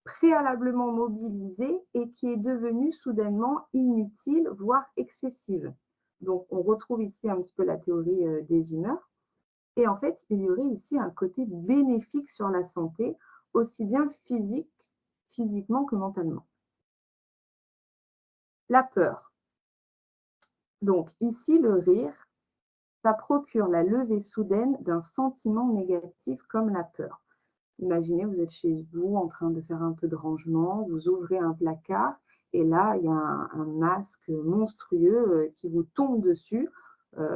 préalablement mobilisée et qui est devenue soudainement inutile, voire excessive. Donc, on retrouve ici un petit peu la théorie des humeurs. Et en fait, il y aurait ici un côté bénéfique sur la santé, aussi bien physiquement que mentalement. La peur. Donc, ici, le rire, ça procure la levée soudaine d'un sentiment négatif comme la peur. Imaginez, vous êtes chez vous en train de faire un peu de rangement, vous ouvrez un placard et là, il y a un masque monstrueux qui vous tombe dessus.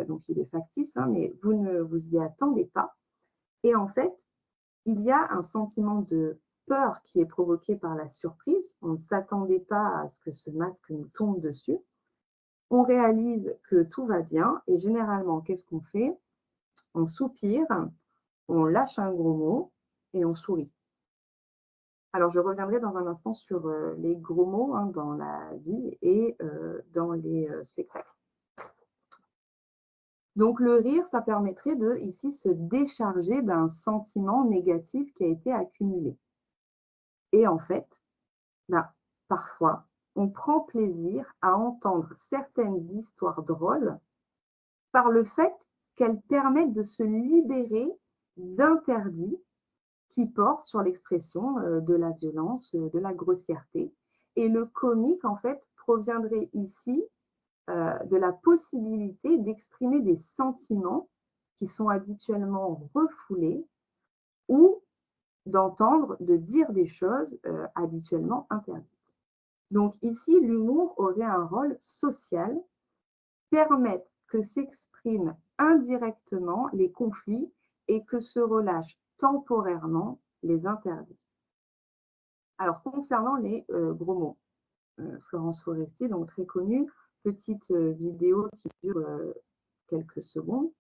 Donc, il est factice, hein, mais vous ne vous y attendez pas. Et en fait, il y a un sentiment de peur qui est provoqué par la surprise. On ne s'attendait pas à ce que ce masque nous tombe dessus. On réalise que tout va bien et généralement, qu'est-ce qu'on fait? On soupire, on lâche un gros mot et on sourit. Alors, je reviendrai dans un instant sur les gros mots hein, dans la vie et dans les spectacles. Donc, le rire, ça permettrait de, ici, se décharger d'un sentiment négatif qui a été accumulé. Et en fait, parfois, on prend plaisir à entendre certaines histoires drôles par le fait qu'elles permettent de se libérer d'interdits qui portent sur l'expression de la violence, de la grossièreté. Et le comique, en fait, proviendrait ici de la possibilité d'exprimer des sentiments qui sont habituellement refoulés ou d'entendre, de dire des choses habituellement interdites. Donc ici, l'humour aurait un rôle social, permettre que s'expriment indirectement les conflits et que se relâchent temporairement les interdits. Alors, concernant les gros mots, Florence Foresti, donc très connue, petite vidéo qui dure quelques secondes.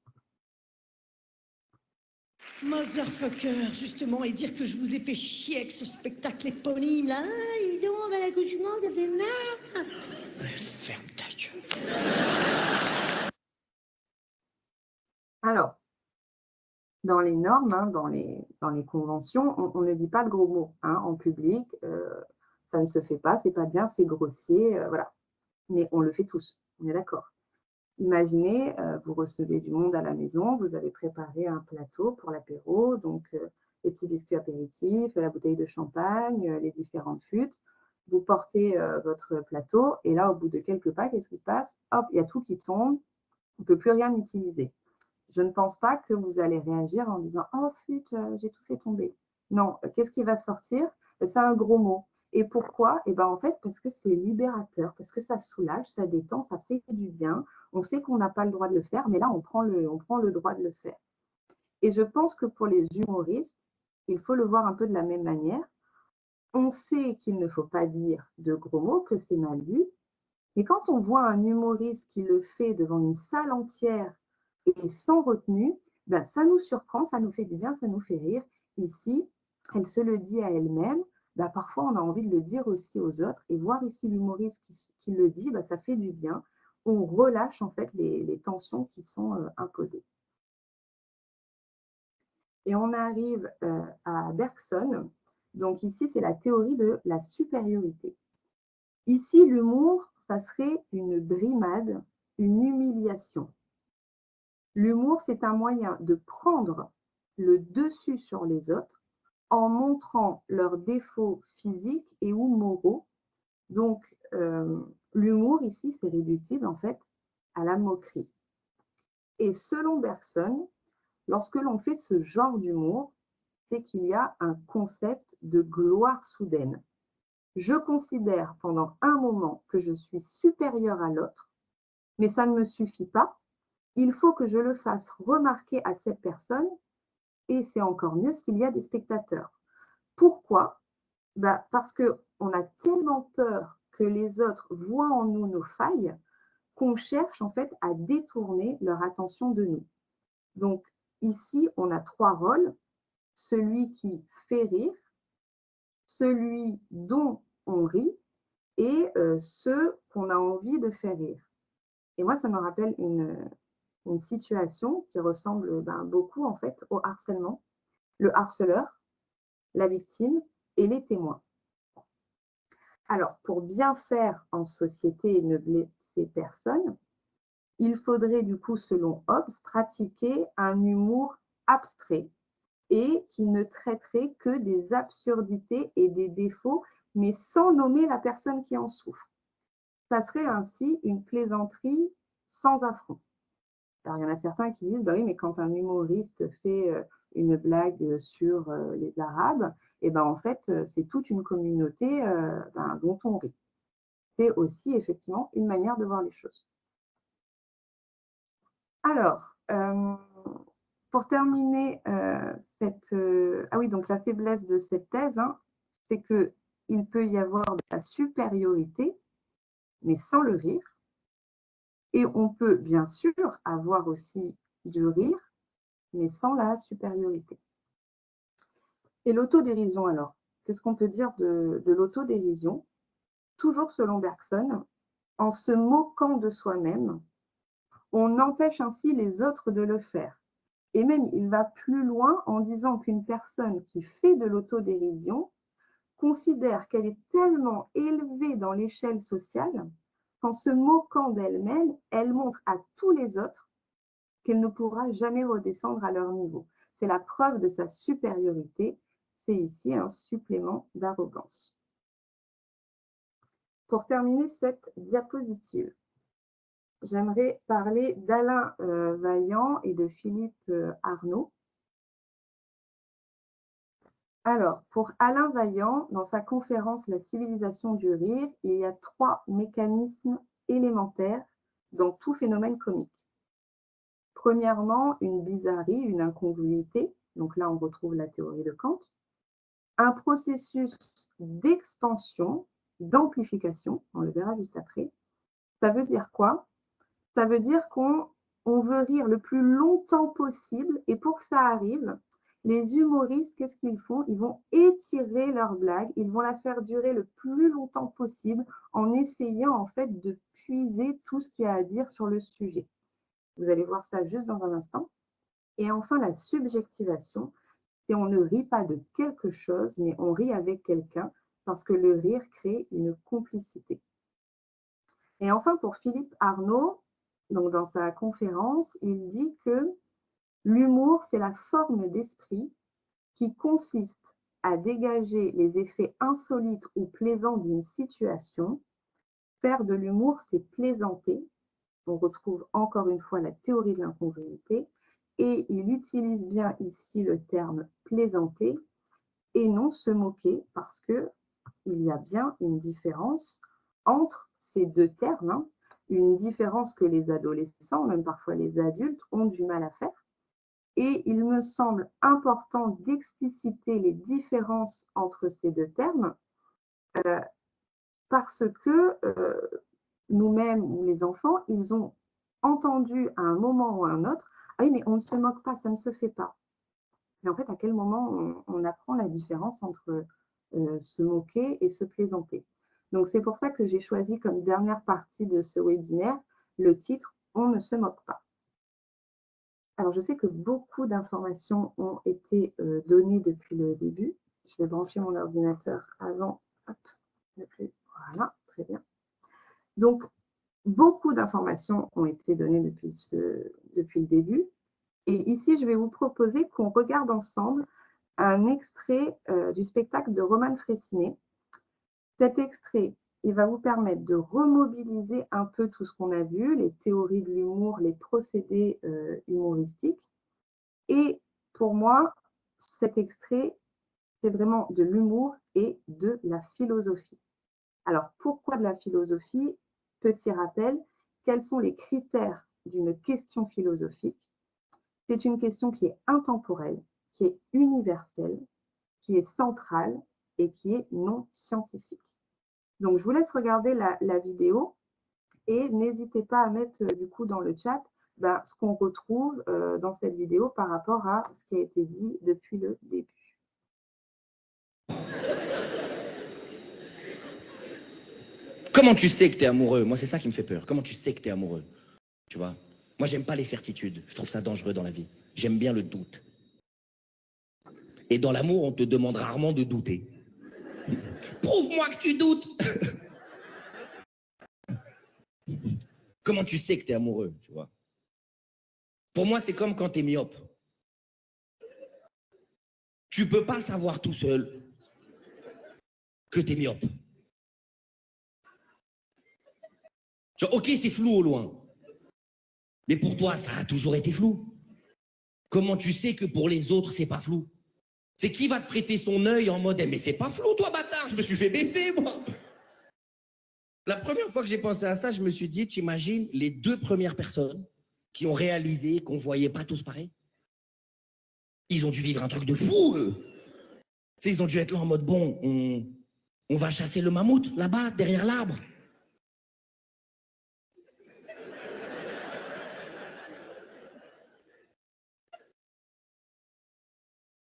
Motherfucker, justement, et dire que je vous ai fait chier avec ce spectacle éponyme, là. Ah, dis donc, ben, l'accouchement, ça fait mal. Mais ferme ta gueule. Alors, dans les normes, hein, dans les conventions, on ne dit pas de gros mots hein, en public. Ça ne se fait pas, c'est pas bien, c'est grossier, voilà. Mais on le fait tous, on est d'accord. Imaginez, vous recevez du monde à la maison, vous avez préparé un plateau pour l'apéro, donc les petits biscuits apéritifs, la bouteille de champagne, les différentes flûtes. Vous portez votre plateau et là, au bout de quelques pas, qu'est-ce qui se passe? Hop, il y a tout qui tombe, on ne peut plus rien utiliser. Je ne pense pas que vous allez réagir en disant « Oh, flûte, j'ai tout fait tomber ». Non, qu'est-ce qui va sortir? C'est un gros mot. Et pourquoi? Eh bien, en fait, parce que c'est libérateur, parce que ça soulage, ça détend, ça fait du bien. On sait qu'on n'a pas le droit de le faire, mais là, on prend le droit de le faire. Et je pense que pour les humoristes, il faut le voir un peu de la même manière. On sait qu'il ne faut pas dire de gros mots, que c'est mal vu, mais quand on voit un humoriste qui le fait devant une salle entière et sans retenue, ben, ça nous surprend, ça nous fait du bien, ça nous fait rire. Ici, elle se le dit à elle-même. Ben, parfois, on a envie de le dire aussi aux autres. Et voir ici l'humoriste qui le dit, ben, ça fait du bien. On relâche en fait les tensions qui sont imposées. Et on arrive à Bergson. Donc ici, c'est la théorie de la supériorité. Ici, l'humour, ça serait une brimade, une humiliation. L'humour, c'est un moyen de prendre le dessus sur les autres en montrant leurs défauts physiques et ou moraux. Donc, l'humour ici, c'est réductible en fait à la moquerie. Et selon Bergson, lorsque l'on fait ce genre d'humour, c'est qu'il y a un concept de gloire soudaine. Je considère pendant un moment que je suis supérieur à l'autre, mais ça ne me suffit pas. Il faut que je le fasse remarquer à cette personne et c'est encore mieux s'il y a des spectateurs. Pourquoi? Parce qu'on a tellement peur que les autres voient en nous nos failles qu'on cherche en fait à détourner leur attention de nous. Donc ici, on a trois rôles. Celui qui fait rire, celui dont on rit et ceux qu'on a envie de faire rire. Et moi, ça me rappelle une situation qui ressemble beaucoup en fait au harcèlement. Le harceleur, la victime et les témoins. Alors, pour bien faire en société et ne blesser personne, il faudrait du coup, selon Hobbes, pratiquer un humour abstrait et qui ne traiterait que des absurdités et des défauts, mais sans nommer la personne qui en souffre. Ça serait ainsi une plaisanterie sans affront. Alors, il y en a certains qui disent, oui, mais quand un humoriste fait une blague sur les Arabes, et en fait, c'est toute une communauté dont on rit. C'est aussi effectivement une manière de voir les choses. Alors, pour terminer donc la faiblesse de cette thèse, c'est qu'il peut y avoir de la supériorité, mais sans le rire. Et on peut bien sûr avoir aussi du rire, mais sans la supériorité. Et l'autodérision alors, qu'est-ce qu'on peut dire de l'autodérision? Toujours selon Bergson, en se moquant de soi-même, on empêche ainsi les autres de le faire. Et même, il va plus loin en disant qu'une personne qui fait de l'autodérision considère qu'elle est tellement élevée dans l'échelle sociale qu'en se moquant d'elle-même, elle montre à tous les autres qu'elle ne pourra jamais redescendre à leur niveau. C'est la preuve de sa supériorité. C'est ici un supplément d'arrogance. Pour terminer cette diapositive, j'aimerais parler d'Alain Vaillant et de Philippe Arnaud. Alors, pour Alain Vaillant, dans sa conférence « La civilisation du rire », il y a 3 mécanismes élémentaires dans tout phénomène comique. Premièrement, une bizarrerie, une incongruité. Donc là, on retrouve la théorie de Kant. Un processus d'expansion, d'amplification, on le verra juste après. Ça veut dire quoi? Ça veut dire qu'on veut rire le plus longtemps possible et pour que ça arrive, les humoristes, qu'est-ce qu'ils font? Ils vont étirer leur blague, ils vont la faire durer le plus longtemps possible en essayant en fait de puiser tout ce qu'il y a à dire sur le sujet. Vous allez voir ça juste dans un instant. Et enfin, la subjectivation, c'est on ne rit pas de quelque chose, mais on rit avec quelqu'un parce que le rire crée une complicité. Et enfin, pour Philippe Arnaud, donc dans sa conférence, il dit que l'humour, c'est la forme d'esprit qui consiste à dégager les effets insolites ou plaisants d'une situation. Faire de l'humour, c'est plaisanter. On retrouve encore une fois la théorie de l'incongruité. Et il utilise bien ici le terme plaisanter et non se moquer, parce qu'il y a bien une différence entre ces deux termes, hein, une différence que les adolescents, même parfois les adultes, ont du mal à faire. Et il me semble important d'expliciter les différences entre ces deux termes parce que nous-mêmes ou les enfants, ils ont entendu à un moment ou à un autre, ah oui, mais on ne se moque pas, ça ne se fait pas. Mais en fait, à quel moment on apprend la différence entre se moquer et se plaisanter? Donc, c'est pour ça que j'ai choisi comme dernière partie de ce webinaire le titre « On ne se moque pas ». Alors, je sais que beaucoup d'informations ont été données depuis le début. Je vais brancher mon ordinateur avant. Hop, voilà, très bien. Donc, beaucoup d'informations ont été données depuis le début. Et ici, je vais vous proposer qu'on regarde ensemble un extrait du spectacle de Romane Fraissinet. Cet extrait, il va vous permettre de remobiliser un peu tout ce qu'on a vu, les théories de l'humour, les procédés humoristiques. Et pour moi, cet extrait, c'est vraiment de l'humour et de la philosophie. Alors, pourquoi de la philosophie? Petit rappel, quels sont les critères d'une question philosophique? C'est une question qui est intemporelle, qui est universelle, qui est centrale et qui est non scientifique. Donc, je vous laisse regarder la vidéo et n'hésitez pas à mettre du coup dans le chat ce qu'on retrouve dans cette vidéo par rapport à ce qui a été dit depuis le début. Comment tu sais que t'es amoureux? Moi, c'est ça qui me fait peur. Comment tu sais que t'es amoureux? Tu vois? Moi, j'aime pas les certitudes. Je trouve ça dangereux dans la vie. J'aime bien le doute. Et dans l'amour, on te demande rarement de douter. Prouve-moi que tu doutes. Comment tu sais que t'es amoureux, tu vois? Pour moi, c'est comme quand t'es myope. Tu peux pas savoir tout seul que t'es myope. Genre, ok, c'est flou au loin. Mais pour toi, ça a toujours été flou. Comment tu sais que pour les autres, c'est pas flou? C'est qui va te prêter son œil en mode, mais c'est pas flou, toi, bâtard, je me suis fait baisser, moi. La première fois que j'ai pensé à ça, je me suis dit, t'imagines les 2 premières personnes qui ont réalisé qu'on voyait pas tous pareil? Ils ont dû vivre un truc de fou, eux. Tu sais, ils ont dû être là en mode, bon, on va chasser le mammouth, là-bas, derrière l'arbre.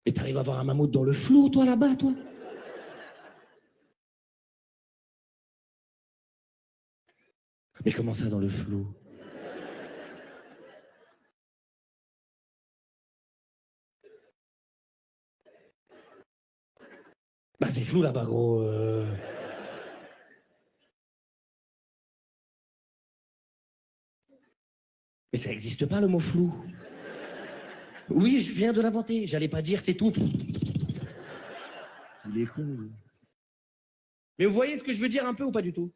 Et t'arrives à voir un mammouth dans le flou, toi, là-bas, toi? Mais comment ça, dans le flou? Bah, c'est flou, là-bas, gros. Mais ça n'existe pas, le mot flou. Oui, je viens de l'inventer. J'allais pas dire c'est tout. Il est fou. Mais vous voyez ce que je veux dire un peu ou pas du tout?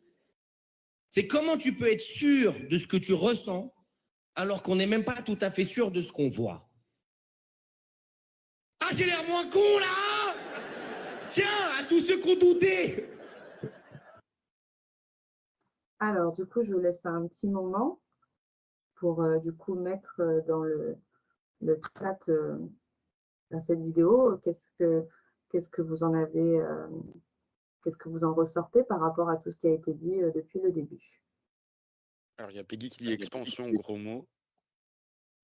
C'est comment tu peux être sûr de ce que tu ressens alors qu'on n'est même pas tout à fait sûr de ce qu'on voit. Ah, j'ai l'air moins con là! Tiens, à tous ceux qui ont douté! Alors, du coup, je vous laisse un petit moment pour du coup mettre dans le chat cette vidéo. Qu'est-ce que vous en avez, qu'est-ce que vous en ressortez par rapport à tout ce qui a été dit depuis le début? Alors, il y a Peggy qui dit expansion, gros mot.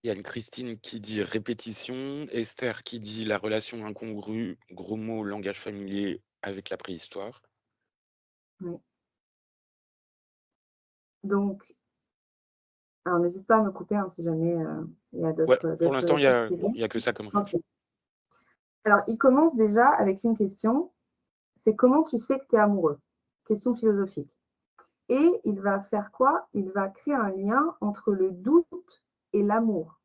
Il y a Christine qui dit répétition. Esther qui dit la relation incongrue, gros mot, langage familier avec la préhistoire. Oui. Donc, alors n'hésite pas à me couper si jamais il y a d'autres. Ouais, pour l'instant, il n'y a que ça comme réponse. Okay. Alors, il commence déjà avec une question. C'est comment tu sais que tu es amoureux? Question philosophique. Et il va faire quoi? Il va créer un lien entre le doute et l'amour.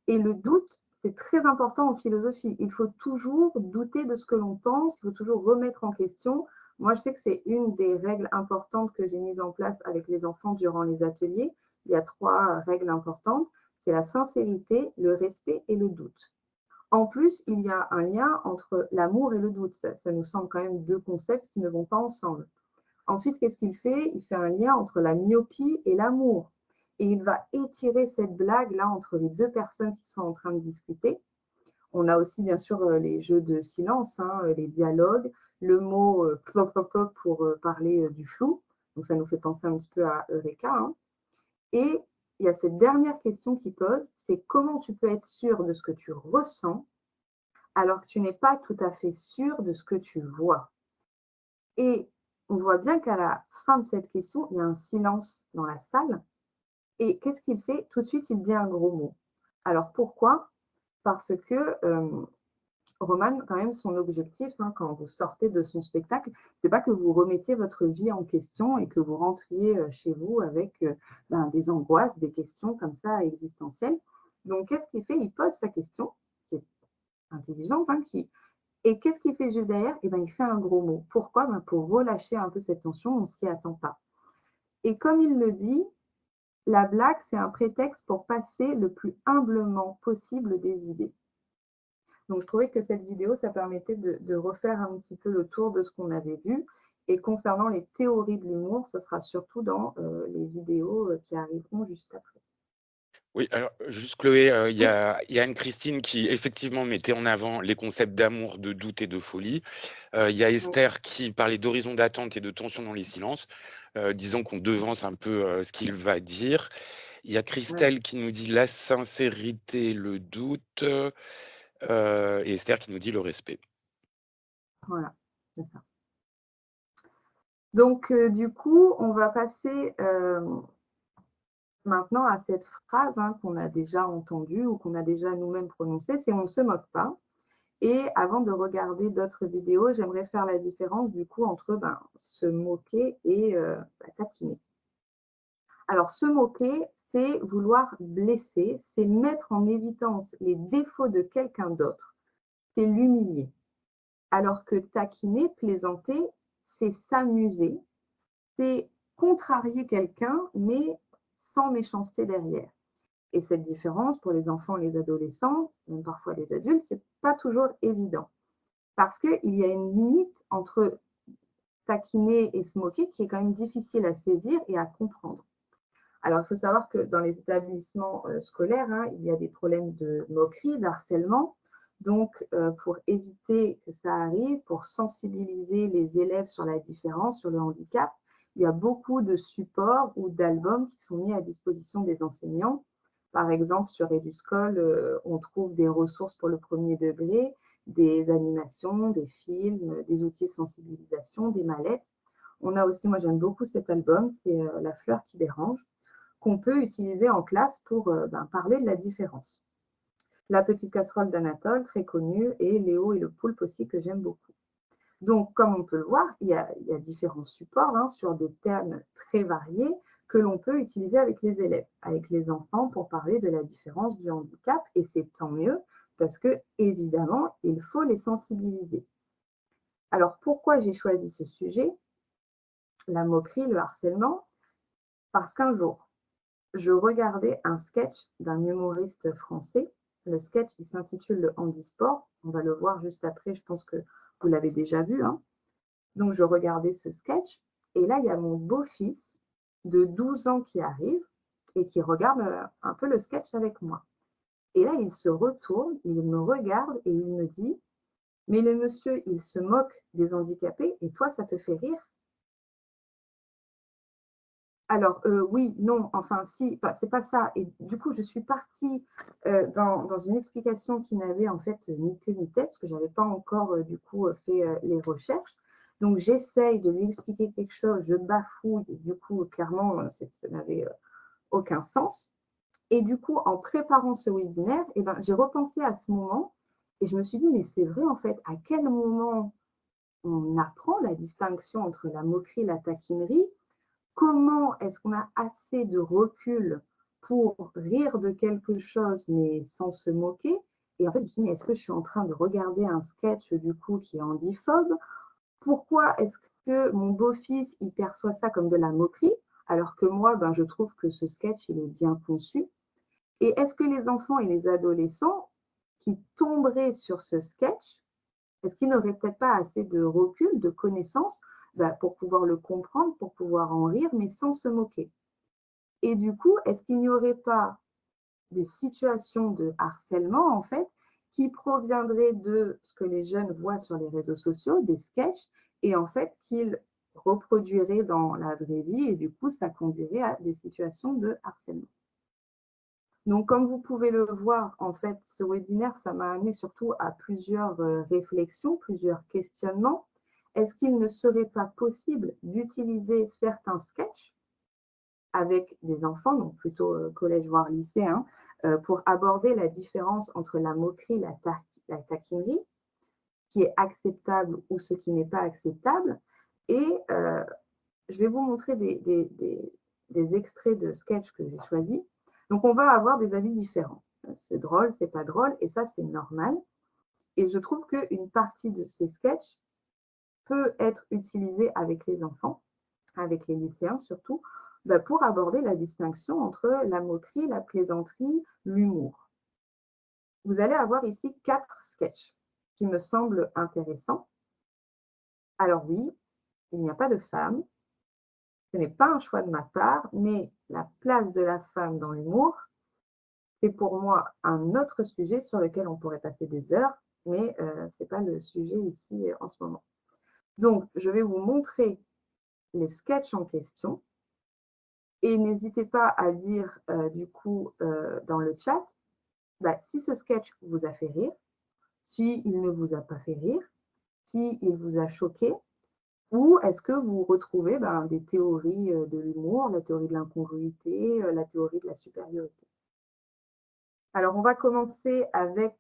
Et le doute, c'est très important en philosophie. Il faut toujours douter de ce que l'on pense, il faut toujours remettre en question. Moi, je sais que c'est une des règles importantes que j'ai mises en place avec les enfants durant les ateliers. Il y a 3 règles importantes. C'est la sincérité, le respect et le doute. En plus, il y a un lien entre l'amour et le doute. Ça nous semble quand même 2 concepts qui ne vont pas ensemble. Ensuite, qu'est-ce qu'il fait? Il fait un lien entre la myopie et l'amour. Et il va étirer cette blague-là entre les 2 personnes qui sont en train de discuter. On a aussi, bien sûr, les jeux de silence, hein, les dialogues, le mot plop, plop, plop pour parler du flou. Donc, ça nous fait penser un petit peu à Eureka. Hein. Et il y a cette dernière question qui pose, c'est comment tu peux être sûr de ce que tu ressens alors que tu n'es pas tout à fait sûr de ce que tu vois. Et on voit bien qu'à la fin de cette question, il y a un silence dans la salle. Et qu'est-ce qu'il fait? Tout de suite, il dit un gros mot. Alors pourquoi? Parce que Roman, quand même, son objectif, hein, quand vous sortez de son spectacle, c'est pas que vous remettiez votre vie en question et que vous rentriez chez vous avec des angoisses, des questions comme ça existentielles. Donc, qu'est-ce qu'il fait? Il pose sa question, qui est intelligente, hein, et qu'est-ce qu'il fait juste derrière? Eh ben, il fait un gros mot. Pourquoi? Ben, pour relâcher un peu cette tension, on ne s'y attend pas. Et comme il le dit, la blague, c'est un prétexte pour passer le plus humblement possible des idées. Donc, je trouvais que cette vidéo, ça permettait de refaire un petit peu le tour de ce qu'on avait vu. Et concernant les théories de l'humour, ce sera surtout dans les vidéos qui arriveront juste après. Oui, alors juste Chloé, il y a Anne-Christine qui effectivement mettait en avant les concepts d'amour, de doute et de folie. Il y a Esther qui parlait d'horizon d'attente et de tension dans les silences, disant qu'on devance un peu ce qu'il va dire. Il y a Christelle qui nous dit la sincérité, le doute, et Esther qui nous dit le respect. Voilà, c'est ça. Donc, du coup, on va passer maintenant à cette phrase qu'on a déjà entendue ou qu'on a déjà nous-mêmes prononcée, c'est « on ne se moque pas ». Et avant de regarder d'autres vidéos, j'aimerais faire la différence du coup entre se moquer et taquiner. Alors, se moquer, c'est vouloir blesser, c'est mettre en évidence les défauts de quelqu'un d'autre, c'est l'humilier. Alors que taquiner, plaisanter, c'est s'amuser, c'est contrarier quelqu'un, mais sans méchanceté derrière. Et cette différence, pour les enfants, les adolescents, même parfois les adultes, c'est pas toujours évident. Parce qu'il y a une limite entre taquiner et se moquer qui est quand même difficile à saisir et à comprendre. Alors, il faut savoir que dans les établissements scolaires, il y a des problèmes de moquerie, d'harcèlement. Donc, pour éviter que ça arrive, pour sensibiliser les élèves sur la différence, sur le handicap, il y a beaucoup de supports ou d'albums qui sont mis à disposition des enseignants. Par exemple, sur EduSchool, on trouve des ressources pour le 1er degré, des animations, des films, des outils de sensibilisation, des mallettes. On a aussi, moi j'aime beaucoup cet album, c'est La fleur qui dérange, qu'on peut utiliser en classe pour parler de la différence. La petite casserole d'Anatole, très connue, et Léo et le poulpe aussi, que j'aime beaucoup. Donc, comme on peut le voir, il y a différents supports sur des thèmes très variés que l'on peut utiliser avec les élèves, avec les enfants, pour parler de la différence du handicap, et c'est tant mieux, parce que, évidemment, il faut les sensibiliser. Alors, pourquoi j'ai choisi ce sujet, la moquerie, le harcèlement? Parce qu'un jour, je regardais un sketch d'un humoriste français. Le sketch, il s'intitule Le Handisport. On va le voir juste après, je pense que vous l'avez déjà vu. Donc, je regardais ce sketch. Et là, il y a mon beau-fils de 12 ans qui arrive et qui regarde un peu le sketch avec moi. Et là, il se retourne, il me regarde et il me dit « Mais le monsieur, il se moque des handicapés et toi, ça te fait rire ?» Alors, oui, non, enfin, si, c'est pas ça. Et du coup, je suis partie dans une explication qui n'avait en fait ni queue ni tête, parce que je n'avais pas encore, fait les recherches. Donc, j'essaye de lui expliquer quelque chose, je bafouille, et du coup, clairement, ça n'avait aucun sens. Et du coup, en préparant ce webinaire, j'ai repensé à ce moment et je me suis dit, mais c'est vrai, en fait, à quel moment on apprend la distinction entre la moquerie et la taquinerie? comment est-ce qu'on a assez de recul pour rire de quelque chose mais sans se moquer? Et en fait, je me suis dit, mais est-ce que je suis en train de regarder un sketch du coup qui est handiphobe? Pourquoi est-ce que mon beau-fils, il perçoit ça comme de la moquerie, alors que moi, ben, je trouve que ce sketch, il est bien conçu? Et est-ce que les enfants et les adolescents qui tomberaient sur ce sketch, est-ce qu'ils n'auraient peut-être pas assez de recul, de connaissances, ben, pour pouvoir le comprendre, pour pouvoir en rire, mais sans se moquer? Et du coup, est-ce qu'il n'y aurait pas des situations de harcèlement, en fait, qui proviendraient de ce que les jeunes voient sur les réseaux sociaux, des sketchs, et en fait, qu'ils reproduiraient dans la vraie vie, et du coup, ça conduirait à des situations de harcèlement. Donc, comme vous pouvez le voir, en fait, ce webinaire, ça m'a amené surtout à plusieurs réflexions, plusieurs questionnements. Est-ce qu'il ne serait pas possible d'utiliser certains sketchs avec des enfants, donc plutôt collège voire lycée, hein, pour aborder la différence entre la moquerie, la taquinerie, qui est acceptable ou ce qui n'est pas acceptable. Et je vais vous montrer des extraits de sketchs que j'ai choisis. Donc, on va avoir des avis différents. C'est drôle, c'est pas drôle, et ça, c'est normal. Et je trouve qu'une partie de ces sketchs peut être utilisée avec les enfants, avec les lycéens surtout, pour aborder la distinction entre la moquerie, la plaisanterie, l'humour. Vous allez avoir ici 4 sketchs qui me semblent intéressants. Alors oui, il n'y a pas de femme, ce n'est pas un choix de ma part, mais la place de la femme dans l'humour, c'est pour moi un autre sujet sur lequel on pourrait passer des heures, mais ce n'est pas le sujet ici en ce moment. Donc, je vais vous montrer les sketchs en question. Et n'hésitez pas à dire du coup dans le chat si ce sketch vous a fait rire, s'il ne vous a pas fait rire, s'il vous a choqué, ou est-ce que vous retrouvez des théories de l'humour, la théorie de l'incongruité, la théorie de la supériorité. Alors on va commencer avec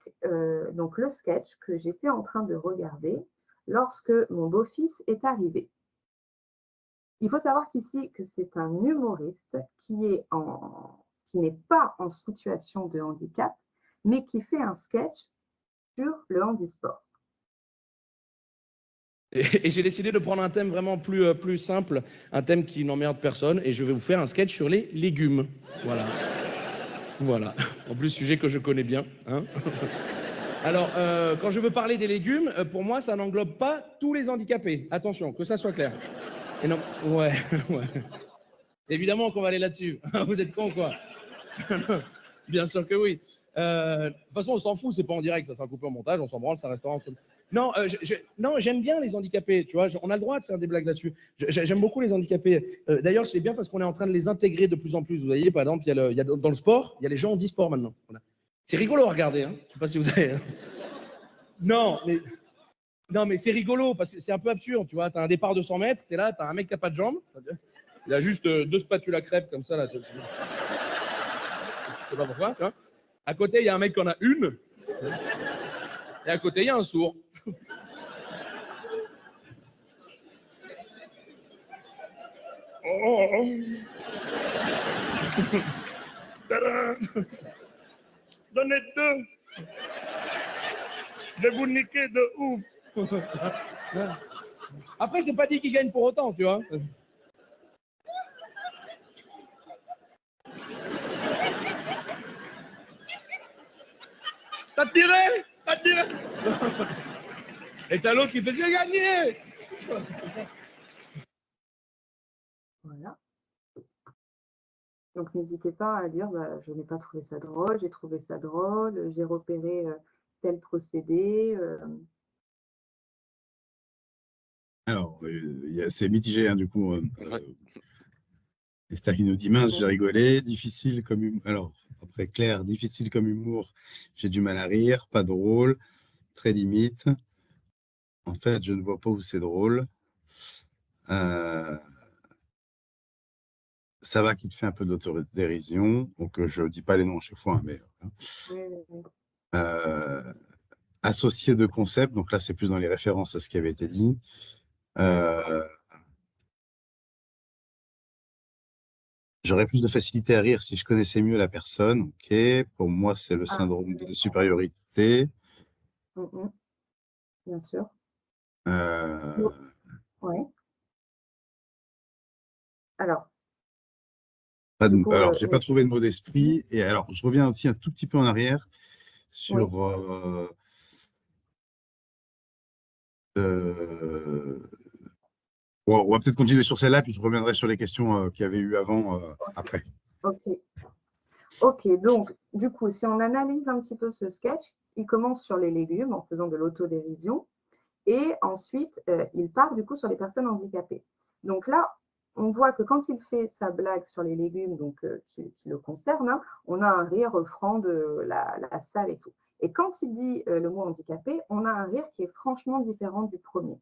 donc le sketch que j'étais en train de regarder lorsque mon beau-fils est arrivé. Il faut savoir qu'ici, que c'est un humoriste qui n'est pas en situation de handicap, mais qui fait un sketch sur le handisport. Et j'ai décidé de prendre un thème vraiment plus simple, un thème qui n'emmerde personne, et je vais vous faire un sketch sur les légumes. Voilà. Voilà. En plus, sujet que je connais bien. Hein. Alors, quand je veux parler des légumes, pour moi, ça n'englobe pas tous les handicapés. Attention, que ça soit clair. Et non, ouais. Évidemment qu'on va aller là-dessus. Vous êtes cons, quoi. Bien sûr que oui. De toute façon, on s'en fout, c'est pas en direct, ça sera coupé en montage, on s'en branle, ça restera entre nous. Non, j'aime bien les handicapés, tu vois, on a le droit de faire des blagues là-dessus. J'aime beaucoup les handicapés. D'ailleurs, c'est bien parce qu'on est en train de les intégrer de plus en plus. Vous voyez, par exemple, dans le sport, il y a les gens handisport maintenant. Voilà. C'est rigolo à regarder, hein. Je sais pas si vous avez... Non, mais c'est rigolo parce que c'est un peu absurde, tu vois. Tu as un départ de 100 mètres, tu es là, tu as un mec qui n'a pas de jambes. Il a juste 2 spatules à crêpes comme ça, là. Je sais pas pourquoi, tu vois. À côté, il y a un mec qui en a une. Et à côté, il y a un sourd. Oh. Donnez 2. Je vais vous niquer de ouf. Après, c'est pas dit qu'il gagne pour autant, tu vois. T'as tiré. Et t'as l'autre qui fait « J'ai gagné !» Voilà. Donc n'hésitez pas à dire je n'ai pas trouvé ça drôle, j'ai trouvé ça drôle, j'ai repéré tel procédé. Alors, c'est mitigé, hein, du coup. Esther qui nous dit mince, j'ai rigolé, difficile comme humour. Alors, après Claire, difficile comme humour, j'ai du mal à rire, pas drôle, très limite. En fait, je ne vois pas où c'est drôle. Ça va qui te fait un peu d'autodérision. Donc, je ne dis pas les noms à chaque fois, hein, mais associé de concepts. Donc là, c'est plus dans les références à ce qui avait été dit. J'aurais plus de facilité à rire si je connaissais mieux la personne. Ok, pour moi, c'est le syndrome de supériorité. Bien sûr. Euh, Oui. Alors, alors, j'ai pas trouvé de mot d'esprit. Et alors, je reviens aussi un tout petit peu en arrière sur. Bon, on va peut-être continuer sur celle-là, puis je reviendrai sur les questions qu'il y avait eu avant, après. Ok, donc, du coup, si on analyse un petit peu ce sketch, il commence sur les légumes en faisant de l'autodérision, et ensuite, il part du coup sur les personnes handicapées. Donc là, on voit que quand il fait sa blague sur les légumes, donc qui le concerne, hein, on a un rire franc de la salle et tout. Et quand il dit le mot handicapé, on a un rire qui est franchement différent du premier.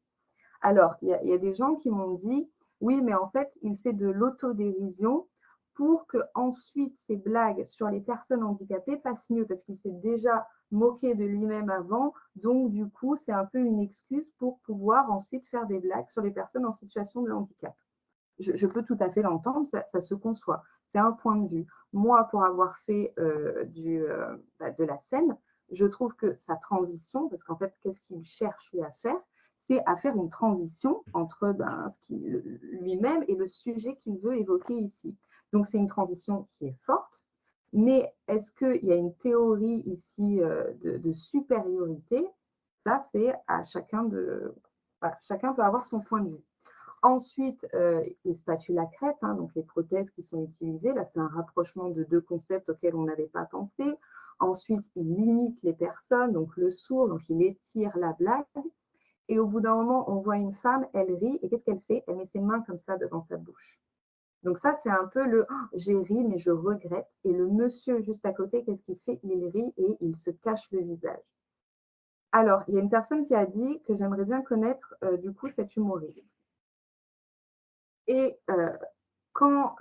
Alors, il y a des gens qui m'ont dit, oui, mais en fait, il fait de l'autodérision pour que ensuite ces blagues sur les personnes handicapées passent mieux, parce qu'il s'est déjà moqué de lui-même avant, donc du coup, c'est un peu une excuse pour pouvoir ensuite faire des blagues sur les personnes en situation de handicap. Je peux tout à fait l'entendre, ça se conçoit. C'est un point de vue. Moi, pour avoir fait de la scène, je trouve que sa transition, parce qu'en fait, qu'est-ce qu'il cherche lui à faire? C'est à faire une transition entre lui-même et le sujet qu'il veut évoquer ici. Donc, c'est une transition qui est forte, mais est-ce qu'il y a une théorie ici de supériorité? Ça, c'est à chacun de... Voilà, chacun peut avoir son point de vue. Ensuite, les spatules à crêpes, hein, donc les prothèses qui sont utilisées. Là, c'est un rapprochement de deux concepts auxquels on n'avait pas pensé. Ensuite, il limite les personnes, donc le sourd, donc il étire la blague. Et au bout d'un moment, on voit une femme, elle rit, et qu'est-ce qu'elle fait? Elle met ses mains comme ça devant sa bouche. Donc ça, c'est un peu le « j'ai ri, mais je regrette ». Et le monsieur juste à côté, qu'est-ce qu'il fait? Il rit et il se cache le visage. Alors, il y a une personne qui a dit que j'aimerais bien connaître du coup cet humoriste. Et quand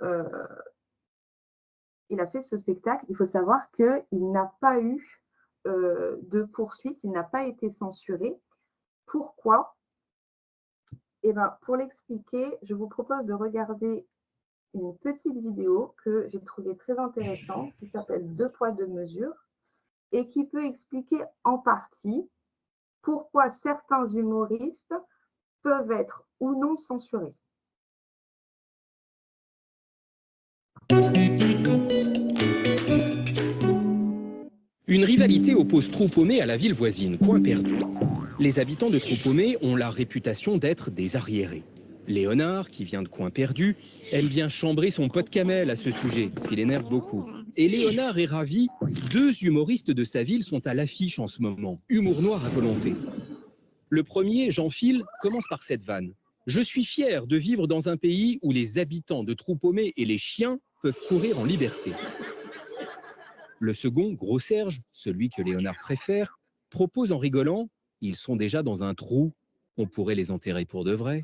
il a fait ce spectacle, il faut savoir qu'il n'a pas eu de poursuite, il n'a pas été censuré. Pourquoi? Eh bien, pour l'expliquer, je vous propose de regarder une petite vidéo que j'ai trouvée très intéressante, qui s'appelle « 2 poids, 2 mesures » et qui peut expliquer en partie pourquoi certains humoristes peuvent être ou non censurés. Une rivalité oppose Troupaumet à la ville voisine, Coin Perdu. Les habitants de Troupaumet ont la réputation d'être des arriérés. Léonard, qui vient de Coin Perdu, aime bien chambrer son pote Kamel à ce sujet, ce qui l'énerve beaucoup. Et Léonard est ravi, 2 humoristes de sa ville sont à l'affiche en ce moment, humour noir à volonté. Le premier, Jean-Phil, commence par cette vanne. « Je suis fier de vivre dans un pays où les habitants de Troupaumet et les chiens peuvent courir en liberté. » Le second, Gros Serge, celui que Léonard préfère, propose en rigolant « Ils sont déjà dans un trou, on pourrait les enterrer pour de vrai. »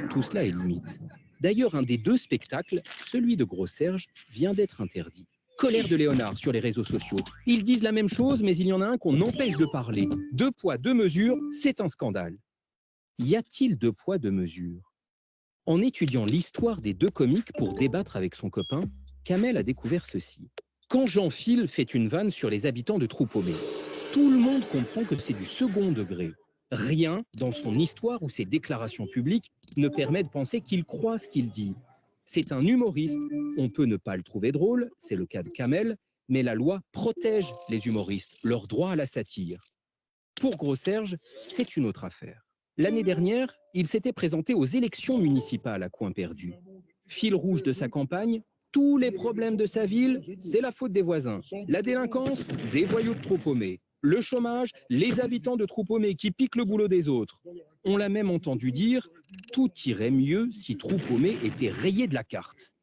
Tout cela est limite. D'ailleurs, un des 2 spectacles, celui de Gros Serge, vient d'être interdit. Colère de Léonard sur les réseaux sociaux. Ils disent la même chose, mais il y en a un qu'on empêche de parler. 2 poids, 2 mesures, c'est un scandale. Y a-t-il 2 poids, 2 mesures? En étudiant l'histoire des 2 comiques pour débattre avec son copain, Kamel a découvert ceci. Quand Jean-Phil fait une vanne sur les habitants de Troupaumet, tout le monde comprend que c'est du second degré. Rien dans son histoire ou ses déclarations publiques ne permet de penser qu'il croit ce qu'il dit. C'est un humoriste, on peut ne pas le trouver drôle, c'est le cas de Kamel, mais la loi protège les humoristes, leur droit à la satire. Pour Gros Serge, c'est une autre affaire. L'année dernière, il s'était présenté aux élections municipales à Coin Perdu. Fil rouge de sa campagne, tous les problèmes de sa ville, c'est la faute des voisins. La délinquance, des voyous de Troupaumet. Le chômage, les habitants de Troupaumet qui piquent le boulot des autres. On l'a même entendu dire « Tout irait mieux si Troupaumet était rayé de la carte ».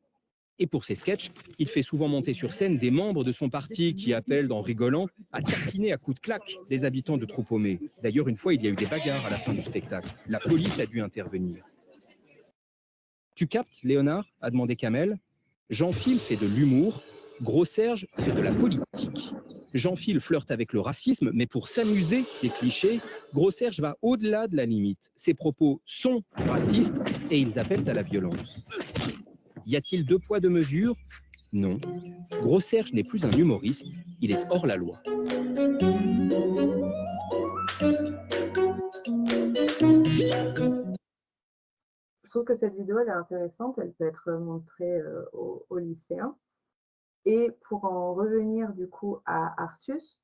Et pour ses sketchs, il fait souvent monter sur scène des membres de son parti qui appellent, en rigolant, à taquiner à coups de claque les habitants de Troupaumet. D'ailleurs, une fois, il y a eu des bagarres à la fin du spectacle. La police a dû intervenir. « Tu captes, Léonard ?» a demandé Kamel. Jean-Phil fait de l'humour, Gros Serge fait de la politique. Jean-Phil flirte avec le racisme, mais pour s'amuser des clichés, Gros Serge va au-delà de la limite. Ses propos sont racistes et ils appellent à la violence. Y a-t-il 2 poids 2 mesures? Non. Gros Serge n'est plus un humoriste, il est hors la loi. Je trouve que cette vidéo elle est intéressante, elle peut être montrée aux lycéens. Et pour en revenir du coup à Artus,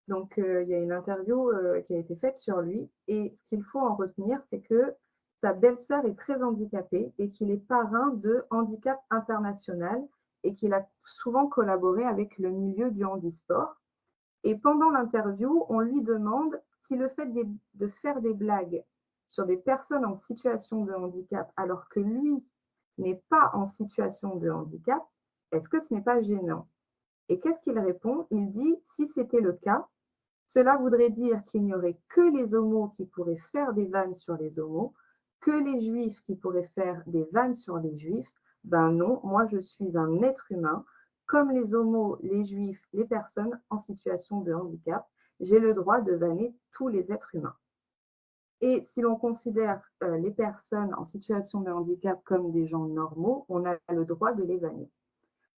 donc il y a une interview qui a été faite sur lui et ce qu'il faut en retenir, c'est que sa belle-sœur est très handicapée et qu'il est parrain de Handicap International et qu'il a souvent collaboré avec le milieu du handisport. Et pendant l'interview, on lui demande si le fait de faire des blagues sur des personnes en situation de handicap alors que lui n'est pas en situation de handicap, est-ce que ce n'est pas gênant? Et qu'est-ce qu'il répond? Il dit, si c'était le cas, cela voudrait dire qu'il n'y aurait que les homos qui pourraient faire des vannes sur les homos, que les juifs qui pourraient faire des vannes sur les juifs. Ben non, moi je suis un être humain, comme les homos, les juifs, les personnes en situation de handicap. J'ai le droit de vanner tous les êtres humains. Et si l'on considère les personnes en situation de handicap comme des gens normaux, on a le droit de les vanner.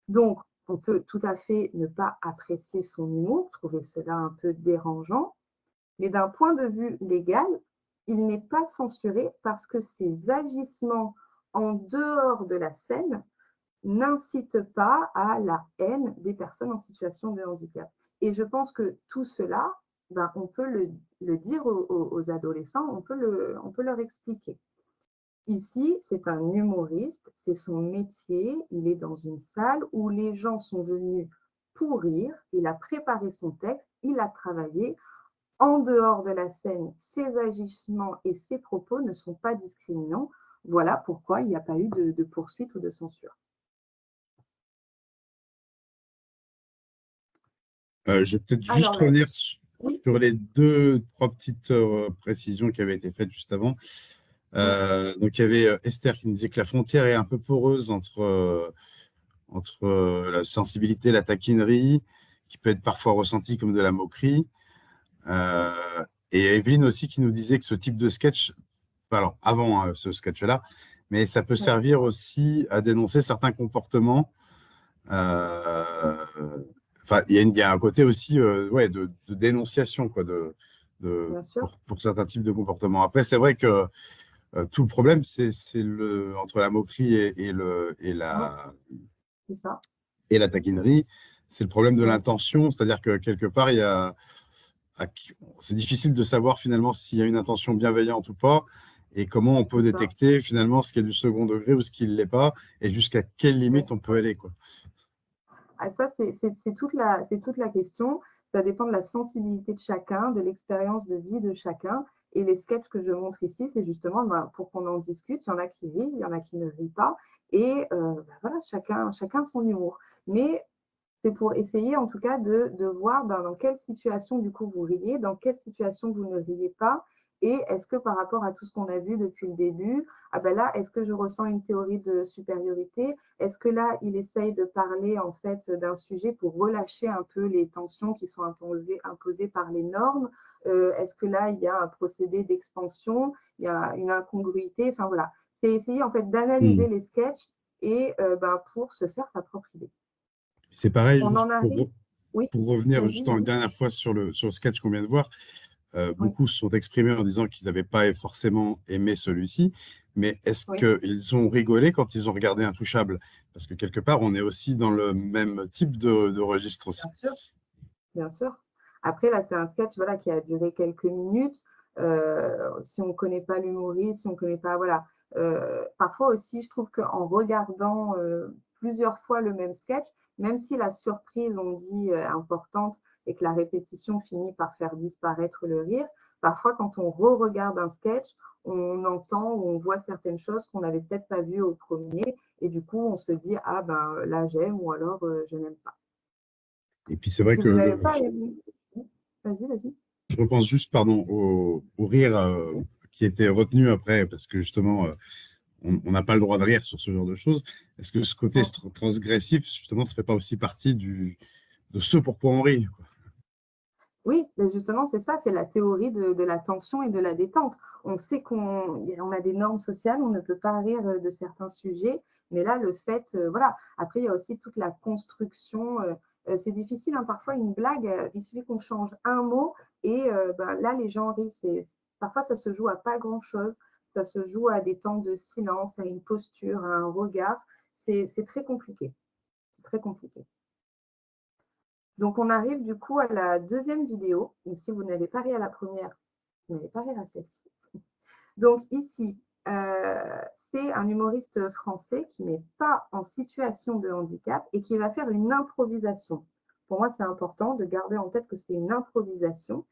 Donc, on peut tout à fait ne pas apprécier son humour, trouver cela un peu dérangeant, mais d'un point de vue légal, il n'est pas censuré parce que ses agissements en dehors de la scène n'incitent pas à la haine des personnes en situation de handicap. Et je pense que tout cela, ben, on peut le dire aux adolescents, on peut leur expliquer. Ici, c'est un humoriste, c'est son métier, il est dans une salle où les gens sont venus pour rire, il a préparé son texte, il a travaillé. En dehors de la scène, ses agissements et ses propos ne sont pas discriminants. Voilà pourquoi il n'y a pas eu de poursuite ou de censure. Je vais peut-être juste revenir sur les 2-3 petites précisions qui avaient été faites juste avant. Donc, il y avait Esther qui nous disait que la frontière est un peu poreuse entre la sensibilité, la taquinerie, qui peut être parfois ressentie comme de la moquerie. Et Evelyne aussi qui nous disait que ce type de sketch, alors avant ce sketch-là, mais ça peut servir aussi à dénoncer certains comportements. Enfin, il y a un côté aussi de dénonciation quoi, pour certains types de comportements. Après, c'est vrai que tout le problème, c'est entre la moquerie et la taquinerie, c'est le problème de l'intention. C'est-à-dire que quelque part, c'est difficile de savoir finalement s'il y a une intention bienveillante ou pas et comment on peut détecter finalement ce qui est du second degré ou ce qui ne l'est pas et jusqu'à quelle limite on peut aller, quoi. Ah, ça, c'est toute la question. Ça dépend de la sensibilité de chacun, de l'expérience de vie de chacun. Et les sketchs que je montre ici, c'est justement pour qu'on en discute. Il y en a qui rient, il y en a qui ne rient pas. Et voilà, chacun son humour. Mais c'est pour essayer en tout cas de voir dans quelle situation du coup vous riez, dans quelle situation vous ne riez pas. Et est-ce que par rapport à tout ce qu'on a vu depuis le début, ah ben là, est-ce que je ressens une théorie de supériorité? Est-ce que là, il essaye de parler en fait d'un sujet pour relâcher un peu les tensions qui sont imposées par les normes? Est-ce que là, il y a un procédé d'expansion? Il y a une incongruité? Enfin voilà, c'est essayer en fait d'analyser les sketchs et pour se faire sa propre idée. C'est pareil, pour revenir juste une dernière fois sur le sketch qu'on vient de voir. Beaucoup se sont exprimés en disant qu'ils n'avaient pas forcément aimé celui-ci, mais est-ce qu'ils ont rigolé quand ils ont regardé Intouchable? Parce que quelque part, on est aussi dans le même type de registre aussi. Bien sûr. Après, là, c'est un sketch qui a duré quelques minutes. Si on ne connaît pas l'humoriste, si on ne connaît pas… Voilà. Parfois aussi, je trouve qu'en regardant plusieurs fois le même sketch, même si la surprise, on dit, importante, et que la répétition finit par faire disparaître le rire, parfois quand on re-regarde un sketch, on entend ou on voit certaines choses qu'on n'avait peut-être pas vues au premier, et du coup on se dit ah ben là j'aime ou alors je n'aime pas. Et puis c'est vrai que Vas-y. Je repense juste au rire qui était retenu après, parce que justement on n'a pas le droit de rire sur ce genre de choses. Est-ce que ce côté transgressif, justement, ne fait pas aussi partie de ce pourquoi on rit, quoi? Oui, mais justement, c'est ça, c'est la théorie de la tension et de la détente. On sait qu'on a des normes sociales, on ne peut pas rire de certains sujets, mais là, le fait, voilà. Après, il y a aussi toute la construction. C'est difficile, hein, parfois, une blague, il suffit qu'on change un mot et là, les gens rient. Parfois, ça se joue à pas grand-chose. Ça se joue à des temps de silence, à une posture, à un regard. C'est très compliqué. C'est très compliqué. Donc, on arrive du coup à la deuxième vidéo. Et si vous n'avez pas ri à la première, vous n'allez pas rire à celle-ci. Donc, ici, c'est un humoriste français qui n'est pas en situation de handicap et qui va faire une improvisation. Pour moi, c'est important de garder en tête que c'est une improvisation.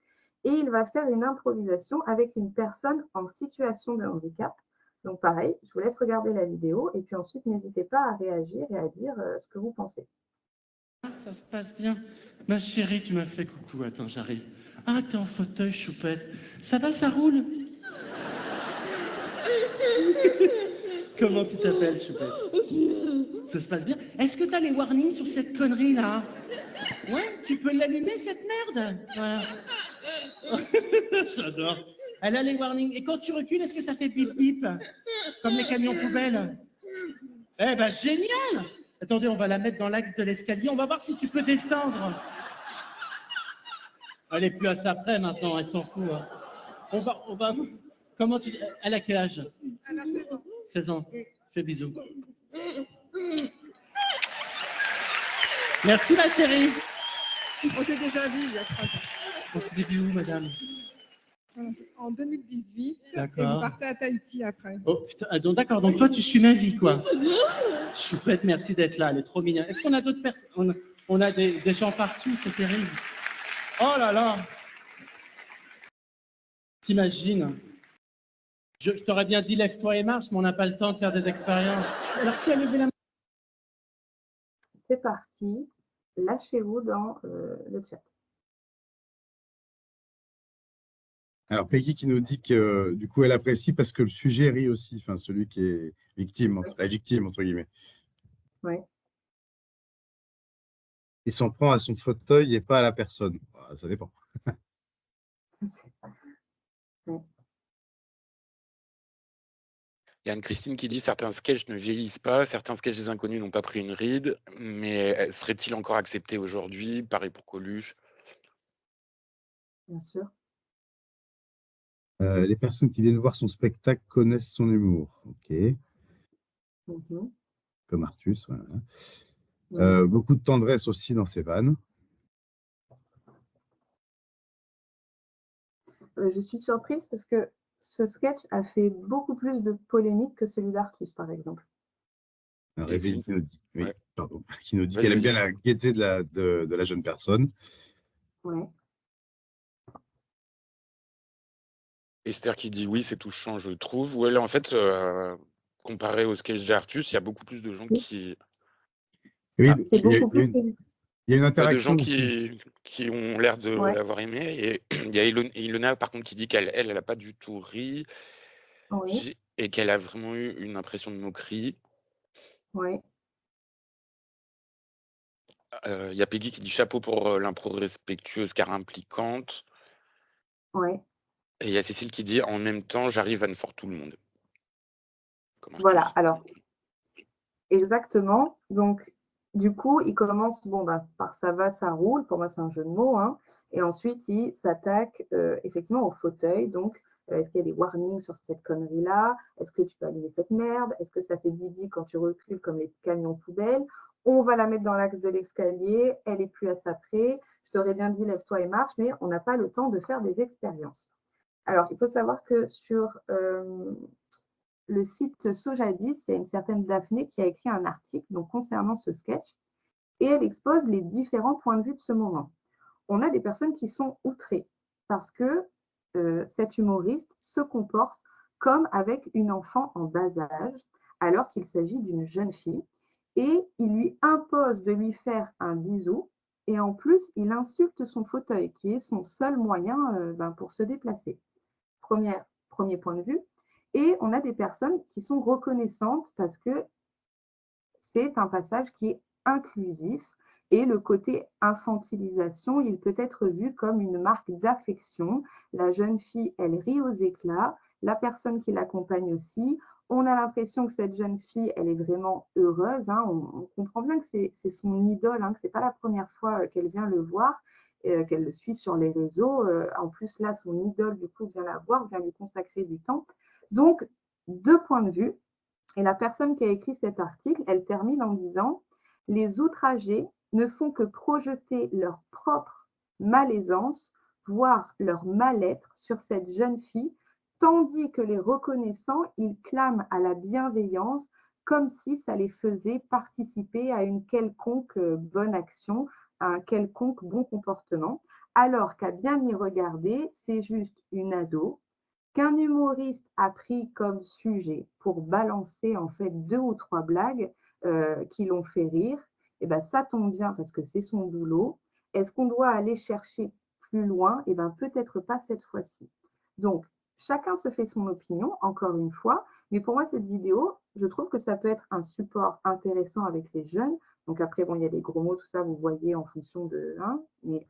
Et il va faire une improvisation avec une personne en situation de handicap. Donc, pareil, je vous laisse regarder la vidéo et puis ensuite, n'hésitez pas à réagir et à dire ce que vous pensez. Ça se passe bien. Ma chérie, tu m'as fait coucou. Attends, j'arrive. Ah, t'es en fauteuil, choupette. Ça va, ça roule? Comment tu t'appelles, choupette? Ça se passe bien. Est-ce que t'as les warnings sur cette connerie-là? Ouais, tu peux l'allumer, cette merde? Voilà. J'adore. Elle a les warnings. Et quand tu recules, est-ce que ça fait bip bip? Comme les camions poubelles? Eh ben, génial! Attendez, on va la mettre dans l'axe de l'escalier. On va voir si tu peux descendre. Elle est plus à sa près maintenant, elle s'en fout. Hein. On va. Comment tu. Elle a quel âge? Elle a 16 ans. 16 ans. Fais bisous. Merci, ma chérie. On s'est déjà vu il y a 3 ans. On s'est vu où, madame? En 2018. D'accord. Et on partait à Tahiti après. Oh, putain. Donc, d'accord. Donc, toi, tu suis ma vie, quoi. Choupette, merci d'être là. Elle est trop mignonne. Est-ce qu'on a d'autres personnes? On a des gens partout, c'est terrible. Oh là là! T'imagines? Je t'aurais bien dit lève-toi et marche, mais on n'a pas le temps de faire des expériences. Alors, qui a levé la main? C'est parti. Lâchez-vous dans le chat. Alors, Peggy qui nous dit que du coup, elle apprécie parce que le sujet rit aussi, enfin, celui qui est victime, la victime, entre guillemets. Oui. Il s'en prend à son fauteuil et pas à la personne. Ça dépend. Oui. Il y a Anne-Christine qui dit certains sketchs ne vieillissent pas, certains sketchs des inconnus n'ont pas pris une ride, mais seraient-ils encore acceptés aujourd'hui? Pareil pour Coluche. Bien sûr. Les personnes qui viennent voir son spectacle connaissent son humour. OK. Comme Artus. Voilà. Beaucoup de tendresse aussi dans ses vannes. Je suis surprise parce que ce sketch a fait beaucoup plus de polémique que celui d'Artus, par exemple. Réveille qui nous dit, oui, pardon, qui nous dit qu'elle aime bien la gaieté de la jeune personne. Ouais. Esther qui dit oui, c'est touchant, je trouve. Ouais, là, en fait, comparé au sketch d'Artus, il y a beaucoup plus de gens qui. Oui, il y a une interaction. De gens qui ont l'air de l'avoir aimé. Et il y a Ilona, par contre, qui dit qu'elle n'a pas du tout ri. Oui. Et qu'elle a vraiment eu une impression de moquerie. Oui. Il y a Peggy qui dit chapeau pour l'impro respectueuse car impliquante. Oui. Et il y a Cécile qui dit en même temps, j'arrive à ne fort tout le monde. Voilà, alors, exactement. Donc, du coup, il commence par ça va, ça roule. Pour moi, c'est un jeu de mots. Hein. Et ensuite, il s'attaque effectivement au fauteuil. Donc, est-ce qu'il y a des warnings sur cette connerie-là? Est-ce que tu peux allumer cette merde? Est-ce que ça fait bibi quand tu recules comme les camions poubelles? On va la mettre dans l'axe de l'escalier. Elle est plus à sa près. Je t'aurais bien dit lève-toi et marche, mais on n'a pas le temps de faire des expériences. Alors, il faut savoir que sur le site Sojadis, il y a une certaine Daphné qui a écrit un article concernant ce sketch et elle expose les différents points de vue de ce moment. On a des personnes qui sont outrées parce que cet humoriste se comporte comme avec une enfant en bas âge alors qu'il s'agit d'une jeune fille et il lui impose de lui faire un bisou et en plus, il insulte son fauteuil qui est son seul moyen pour se déplacer. Premier point de vue. Et on a des personnes qui sont reconnaissantes parce que c'est un passage qui est inclusif Et le côté infantilisation, il peut être vu comme une marque d'affection. La jeune fille, elle rit aux éclats, la personne qui l'accompagne aussi. On a l'impression que cette jeune fille, elle est vraiment heureuse. Hein. On comprend bien que c'est son idole, hein, que ce n'est pas la première fois qu'elle vient le voir, qu'elle le suit sur les réseaux. En plus, là, son idole, du coup, vient la voir, vient lui consacrer du temps. Donc, 2 points de vue. Et la personne qui a écrit cet article, elle termine en disant « Les outragés ne font que projeter leur propre malaisance, voire leur mal-être sur cette jeune fille, tandis que les reconnaissants, ils clament à la bienveillance comme si ça les faisait participer à une quelconque bonne action, à un quelconque bon comportement, alors qu'à bien y regarder, c'est juste une ado qu'un humoriste a pris comme sujet pour balancer en fait 2 ou 3 blagues qui l'ont fait rire. Et ben ça tombe bien parce que c'est son boulot. Est-ce qu'on doit aller chercher plus loin? Et ben peut-être pas cette fois-ci. Donc chacun se fait son opinion, encore une fois, mais pour moi cette vidéo, je trouve que ça peut être un support intéressant avec les jeunes. Donc après bon, il y a des gros mots, tout ça, vous voyez en fonction de mais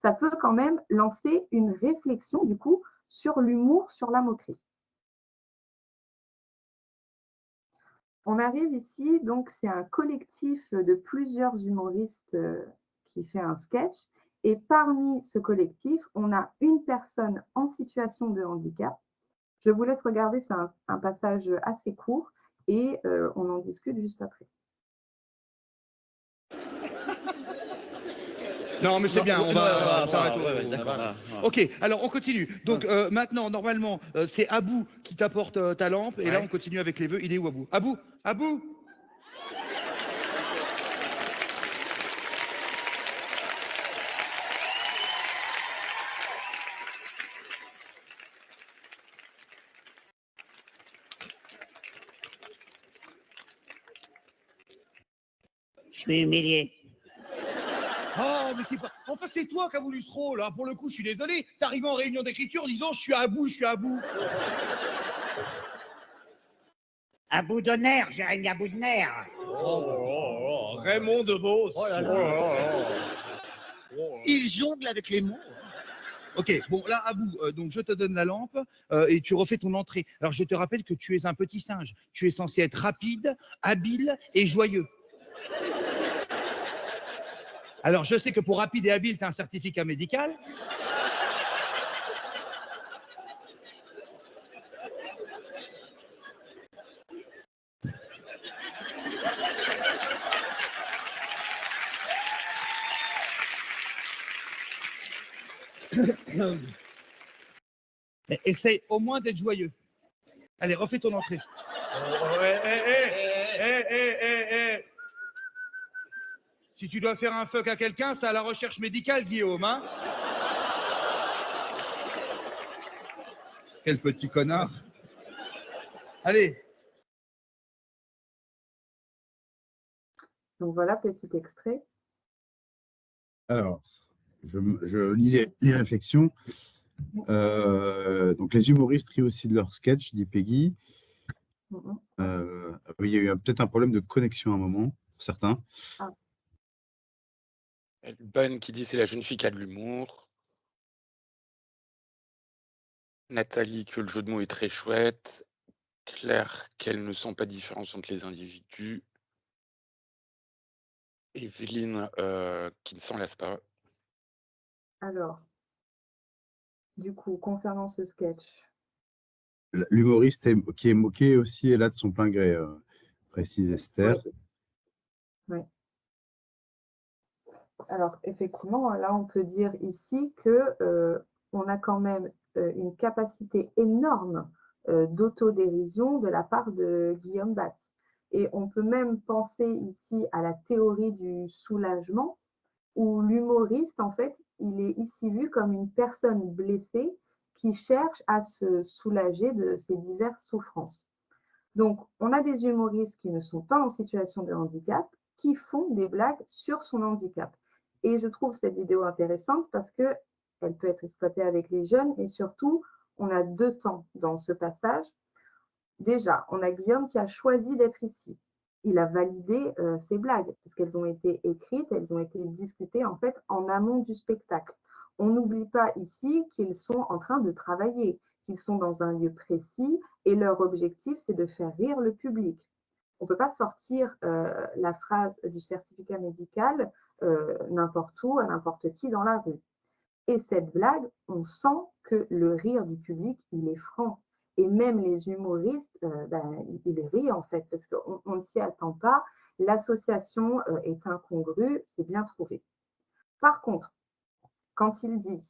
ça peut quand même lancer une réflexion du coup sur l'humour, sur la moquerie. On arrive ici, donc c'est un collectif de plusieurs humoristes qui fait un sketch. Et parmi ce collectif, on a une personne en situation de handicap. Je vous laisse regarder, c'est un passage assez court et on en discute juste après. Non, mais c'est bien, on va s'arrêter. D'accord. Ok, alors on continue. Donc maintenant, normalement, c'est Abou qui t'apporte ta lampe. Et là, on continue avec les vœux. Il est où, Abou? Abou? Je suis humilié. Oh, mais enfin, c'est toi qui as voulu ce rôle. Là. Pour le coup, je suis désolé. T'es arrivé en réunion d'écriture en disant je suis à bout. À bout de nerfs, Jérémy, à bout de nerfs. Raymond DeVos. Oh là là. Il jongle avec les mots. Ok, bon, là, Abou, donc je te donne la lampe et tu refais ton entrée. Alors, je te rappelle que tu es un petit singe. Tu es censé être rapide, habile et joyeux. Alors, je sais que pour rapide et habile, tu as un certificat médical. Essaye au moins d'être joyeux. Allez, refais ton entrée. Si tu dois faire un fuck à quelqu'un, c'est à la recherche médicale, Guillaume, hein? Quel petit connard. Allez. Donc voilà, petit extrait. Alors, je lis les réflexions. Donc, les humoristes rient aussi de leur sketch, dit Peggy. Il y a eu peut-être un problème de connexion à un moment, pour certains. Ben qui dit c'est la jeune fille qui a de l'humour. Nathalie que le jeu de mots est très chouette. Claire qu'elle ne sent pas de différence entre les individus. Evelyne qui ne s'en lasse pas. Alors, du coup, concernant ce sketch. L'humoriste qui est moqué aussi est là de son plein gré, précise Esther. Oui. Alors, effectivement, là, on peut dire ici que on a quand même une capacité énorme d'autodérision de la part de Guillaume Batz. Et on peut même penser ici à la théorie du soulagement, où l'humoriste, en fait, il est ici vu comme une personne blessée qui cherche à se soulager de ses diverses souffrances. Donc, on a des humoristes qui ne sont pas en situation de handicap, qui font des blagues sur son handicap. Et je trouve cette vidéo intéressante parce qu'elle peut être exploitée avec les jeunes, et surtout, on a 2 temps dans ce passage. Déjà, on a Guillaume qui a choisi d'être ici. il a validé ces blagues, parce qu'elles ont été écrites, elles ont été discutées en fait en amont du spectacle. On n'oublie pas ici qu'ils sont en train de travailler, qu'ils sont dans un lieu précis et leur objectif, c'est de faire rire le public. On ne peut pas sortir la phrase du certificat médical n'importe où, à n'importe qui dans la rue. Et cette blague, on sent que le rire du public, il est franc. Et même les humoristes, ils rient en fait, parce qu'on ne s'y attend pas. L'association est incongrue, c'est bien trouvé. Par contre, quand il dit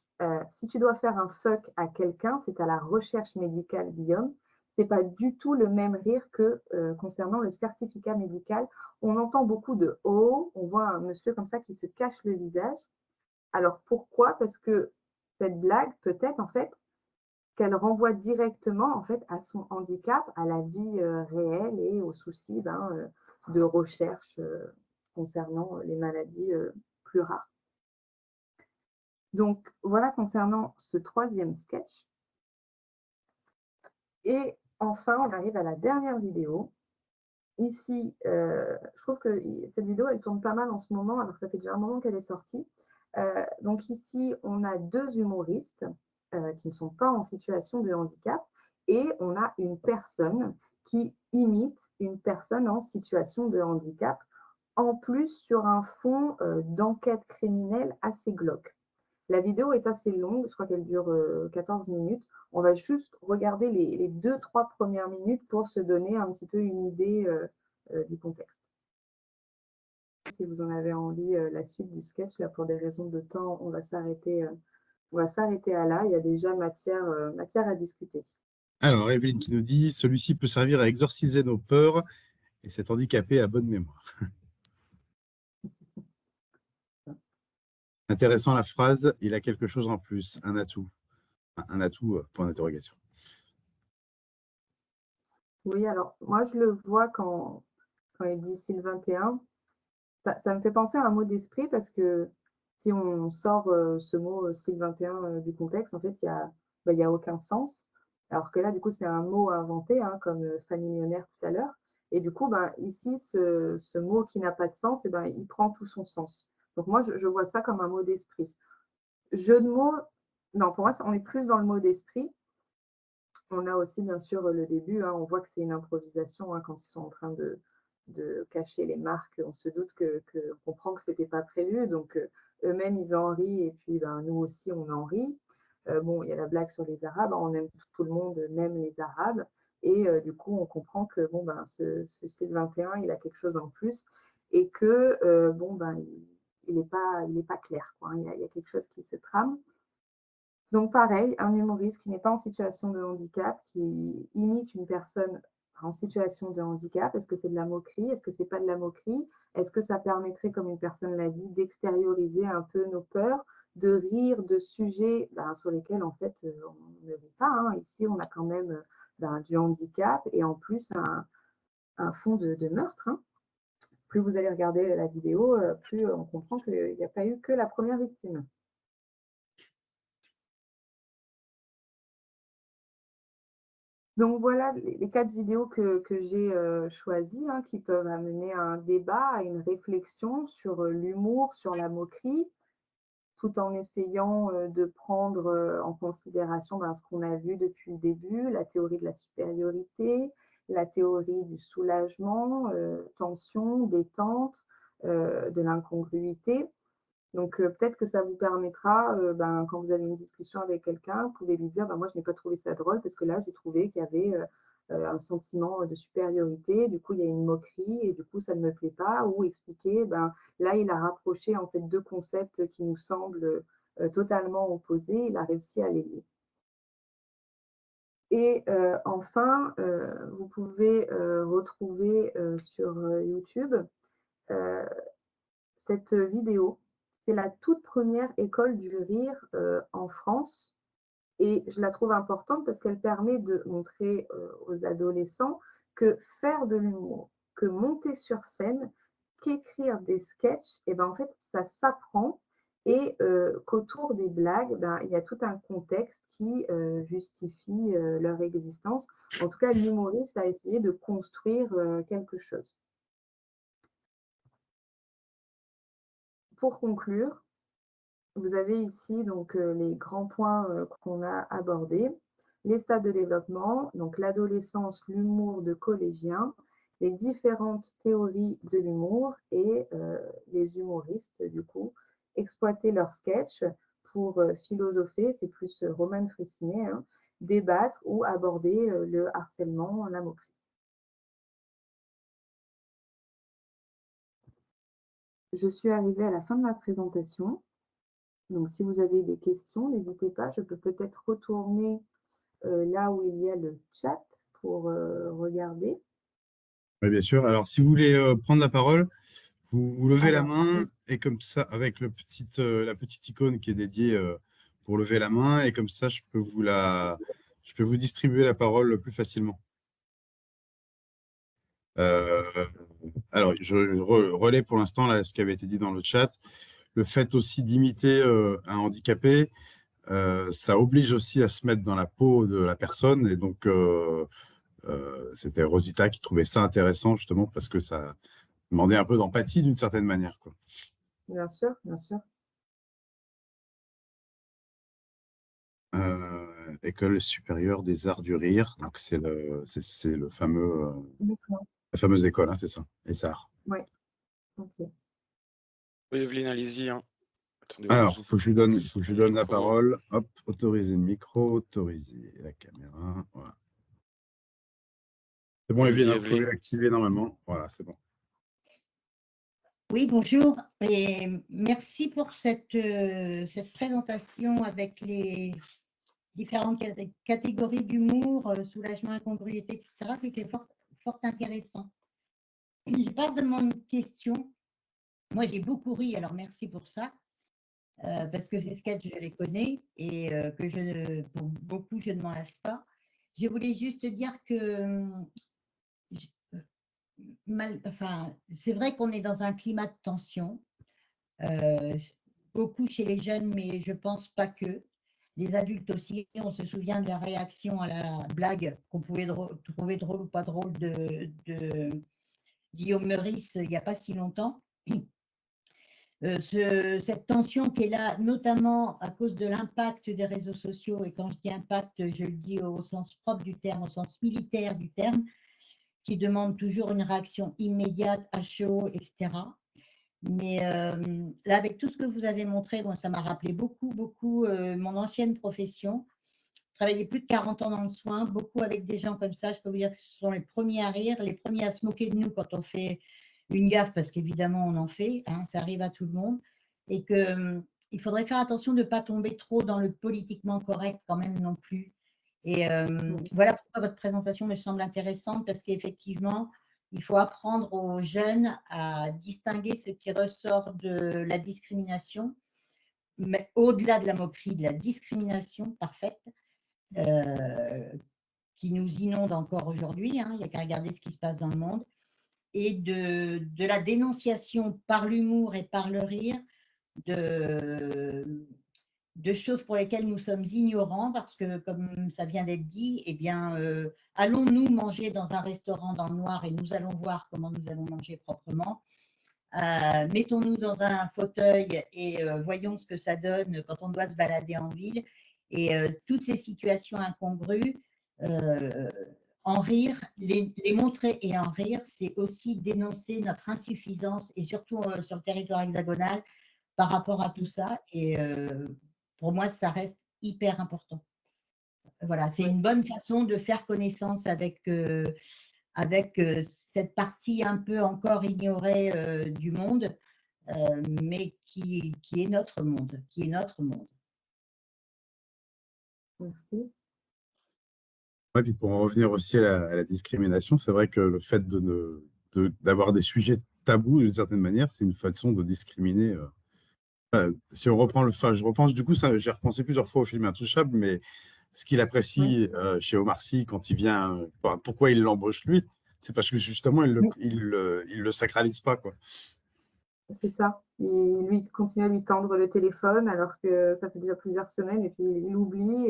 si tu dois faire un fuck à quelqu'un, c'est à la recherche médicale, Guillaume, ce n'est pas du tout le même rire que concernant le certificat médical. On entend beaucoup de oh, on voit un monsieur comme ça qui se cache le visage. Alors pourquoi? Parce que cette blague, peut-être en fait, qu'elle renvoie directement en fait à son handicap, à la vie réelle et aux soucis de recherche concernant les maladies plus rares. Donc voilà concernant ce troisième sketch. Et enfin, on arrive à la dernière vidéo. Ici, je trouve que cette vidéo, elle tourne pas mal en ce moment, alors ça fait déjà un moment qu'elle est sortie. Donc ici, on a deux humoristes qui ne sont pas en situation de handicap et on a une personne qui imite une personne en situation de handicap, en plus sur un fond d'enquête criminelle assez glauque. La vidéo est assez longue, je crois qu'elle dure 14 minutes. On va juste regarder les 2-3 premières minutes pour se donner un petit peu une idée du contexte. Si vous en avez envie, la suite du sketch, là, pour des raisons de temps, on va s'arrêter à là. Il y a déjà matière à discuter. Alors, Evelyne qui nous dit « Celui-ci peut servir à exorciser nos peurs et cet handicapé a bonne mémoire. » Intéressant la phrase, il a quelque chose en plus, un atout. Un atout, point d'interrogation. Oui, alors moi je le vois quand il dit Sylvain 21, ça me fait penser à un mot d'esprit parce que si on sort ce mot Sylvain 21 du contexte, en fait il y a aucun sens. Alors que là, du coup, c'est un mot inventé, hein, comme famille millionnaire tout à l'heure. Et du coup, ici, ce mot qui n'a pas de sens, il prend tout son sens. Donc moi, je vois ça comme un mot d'esprit. Jeu de mots, non, pour moi, on est plus dans le mot d'esprit. On a aussi, bien sûr, le début. Hein, on voit que c'est une improvisation hein, quand ils sont en train de cacher les marques. On se doute qu'on comprend que ce n'était pas prévu. Donc, eux-mêmes, ils en rient. Et puis, nous aussi, on en rit. Bon, il y a la blague sur les Arabes. Hein, tout le monde même les Arabes. Et du coup, on comprend que ce Sylvain 21, il a quelque chose en plus. Et que, il n'est pas clair. Quoi, hein, il y a quelque chose qui se trame. Donc pareil, un humoriste qui n'est pas en situation de handicap, qui imite une personne en situation de handicap, est-ce que c'est de la moquerie? Est-ce que c'est pas de la moquerie? Est-ce que ça permettrait, comme une personne l'a dit, d'extérioriser un peu nos peurs, de rire de sujets sur lesquels en fait on ne rit pas, hein. Ici, on a quand même du handicap et en plus un fond de meurtre, hein. Plus vous allez regarder la vidéo, plus on comprend qu'il n'y a pas eu que la première victime. Donc voilà les 4 vidéos que j'ai choisies, hein, qui peuvent amener à un débat, à une réflexion sur l'humour, sur la moquerie, tout en essayant de prendre en considération ce qu'on a vu depuis le début, la théorie de la supériorité, la théorie du soulagement, tension, détente, de l'incongruité. Donc, peut-être que ça vous permettra, quand vous avez une discussion avec quelqu'un, vous pouvez lui dire moi, je n'ai pas trouvé ça drôle parce que là, j'ai trouvé qu'il y avait un sentiment de supériorité. Du coup, il y a une moquerie et du coup, ça ne me plaît pas. Ou expliquer, là, il a rapproché en fait deux concepts qui nous semblent totalement opposés. Il a réussi à les lier. Et enfin, vous pouvez retrouver sur YouTube cette vidéo. C'est la toute première école du rire en France et je la trouve importante parce qu'elle permet de montrer aux adolescents que faire de l'humour, que monter sur scène, qu'écrire des sketchs, et en fait, ça s'apprend et qu'autour des blagues, il y a tout un contexte qui justifie leur existence. En tout cas, l'humoriste a essayé de construire quelque chose. pour conclure, vous avez ici donc les grands points qu'on a abordés. Les stades de développement, donc l'adolescence, l'humour de collégien, les différentes théories de l'humour et les humoristes, du coup, exploiter leurs sketchs pour philosopher, c'est plus Roman Frécinet, hein, débattre ou aborder le harcèlement, la moquerie. Je suis arrivée à la fin de ma présentation. Donc, si vous avez des questions, n'hésitez pas. Je peux peut-être retourner là où il y a le chat pour regarder. Oui, bien sûr. Alors, si vous voulez prendre la parole, vous levez la Alors, main et comme ça, avec la petite icône qui est dédiée pour lever la main, et comme ça, je peux vous distribuer la parole plus facilement. Alors, je relais pour l'instant là, ce qui avait été dit dans le chat. Le fait aussi d'imiter un handicapé, ça oblige aussi à se mettre dans la peau de la personne. Et donc, c'était Rosita qui trouvait ça intéressant justement parce que ça demandait un peu d'empathie d'une certaine manière, quoi. bien sûr, bien sûr. École supérieure des arts du rire. Donc, c'est le fameux, D'accord. la fameuse école, hein, c'est ça, les arts. Oui, ok. Oui, Evelyne, allez-y. Hein. Attendez, Alors, vous il faut que je lui donne la micro. parole. Hop, autoriser le micro, autoriser la caméra. Voilà. C'est bon, Allez-y, Evelyne, vous pouvez Evelyne. l'activer normalement. Voilà, c'est bon. Oui, bonjour et merci pour cette présentation avec les différentes catégories d'humour, soulagement, incongruité, etc., qui était fort intéressant. Je n'ai pas vraiment de questions. Moi, j'ai beaucoup ri, alors merci pour ça, parce que ces sketchs, je les connais et que pour beaucoup, je ne m'en lasse pas. Je voulais juste dire que c'est vrai qu'on est dans un climat de tension, beaucoup chez les jeunes, mais je pense pas que. Les adultes aussi, on se souvient de la réaction à la blague qu'on pouvait trouver drôle ou pas drôle de Guillaume Meurice il n'y a pas si longtemps. Cette tension qui est là, notamment à cause de l'impact des réseaux sociaux, et quand je dis impact, je le dis au sens propre du terme, au sens militaire du terme, qui demande toujours une réaction immédiate, à chaud, etc. Mais là, avec tout ce que vous avez montré, bon, ça m'a rappelé beaucoup mon ancienne profession. Travaillé plus de 40 ans dans le soin, beaucoup avec des gens comme ça. Je peux vous dire que ce sont les premiers à rire, les premiers à se moquer de nous quand on fait une gaffe, parce qu'évidemment, on en fait, hein, ça arrive à tout le monde. Et qu'il faudrait faire attention de ne pas tomber trop dans le politiquement correct quand même non plus. Et voilà pourquoi votre présentation me semble intéressante, parce qu'effectivement, il faut apprendre aux jeunes à distinguer ce qui ressort de la discrimination, mais au-delà de la moquerie, de la discrimination parfaite, qui nous inonde encore aujourd'hui, hein, il n'y a qu'à regarder ce qui se passe dans le monde, et de la dénonciation par l'humour et par le rire de choses pour lesquelles nous sommes ignorants, parce que, comme ça vient d'être dit, eh bien, allons-nous manger dans un restaurant dans le noir et nous allons voir comment nous allons manger proprement. Mettons-nous dans un fauteuil et voyons ce que ça donne quand on doit se balader en ville. Et toutes ces situations incongrues, en rire, les montrer et en rire, c'est aussi dénoncer notre insuffisance, et surtout sur le territoire hexagonal, par rapport à tout ça. Et pour moi, ça reste hyper important. Voilà, c'est une bonne façon de faire connaissance avec cette partie un peu encore ignorée du monde, mais qui est notre monde, Merci. Ouais, puis pour en revenir aussi à la discrimination, c'est vrai que le fait d'avoir des sujets tabous, d'une certaine manière, c'est une façon de discriminer. Si on reprend je repense, du coup, j'ai repensé plusieurs fois au film Intouchable, mais ce qu'il apprécie chez Omar Sy quand il vient, pourquoi il l'embauche lui, c'est parce que justement, il le sacralise pas, quoi. C'est ça. Lui continue à lui tendre le téléphone alors que ça fait déjà plusieurs semaines, et puis il oublie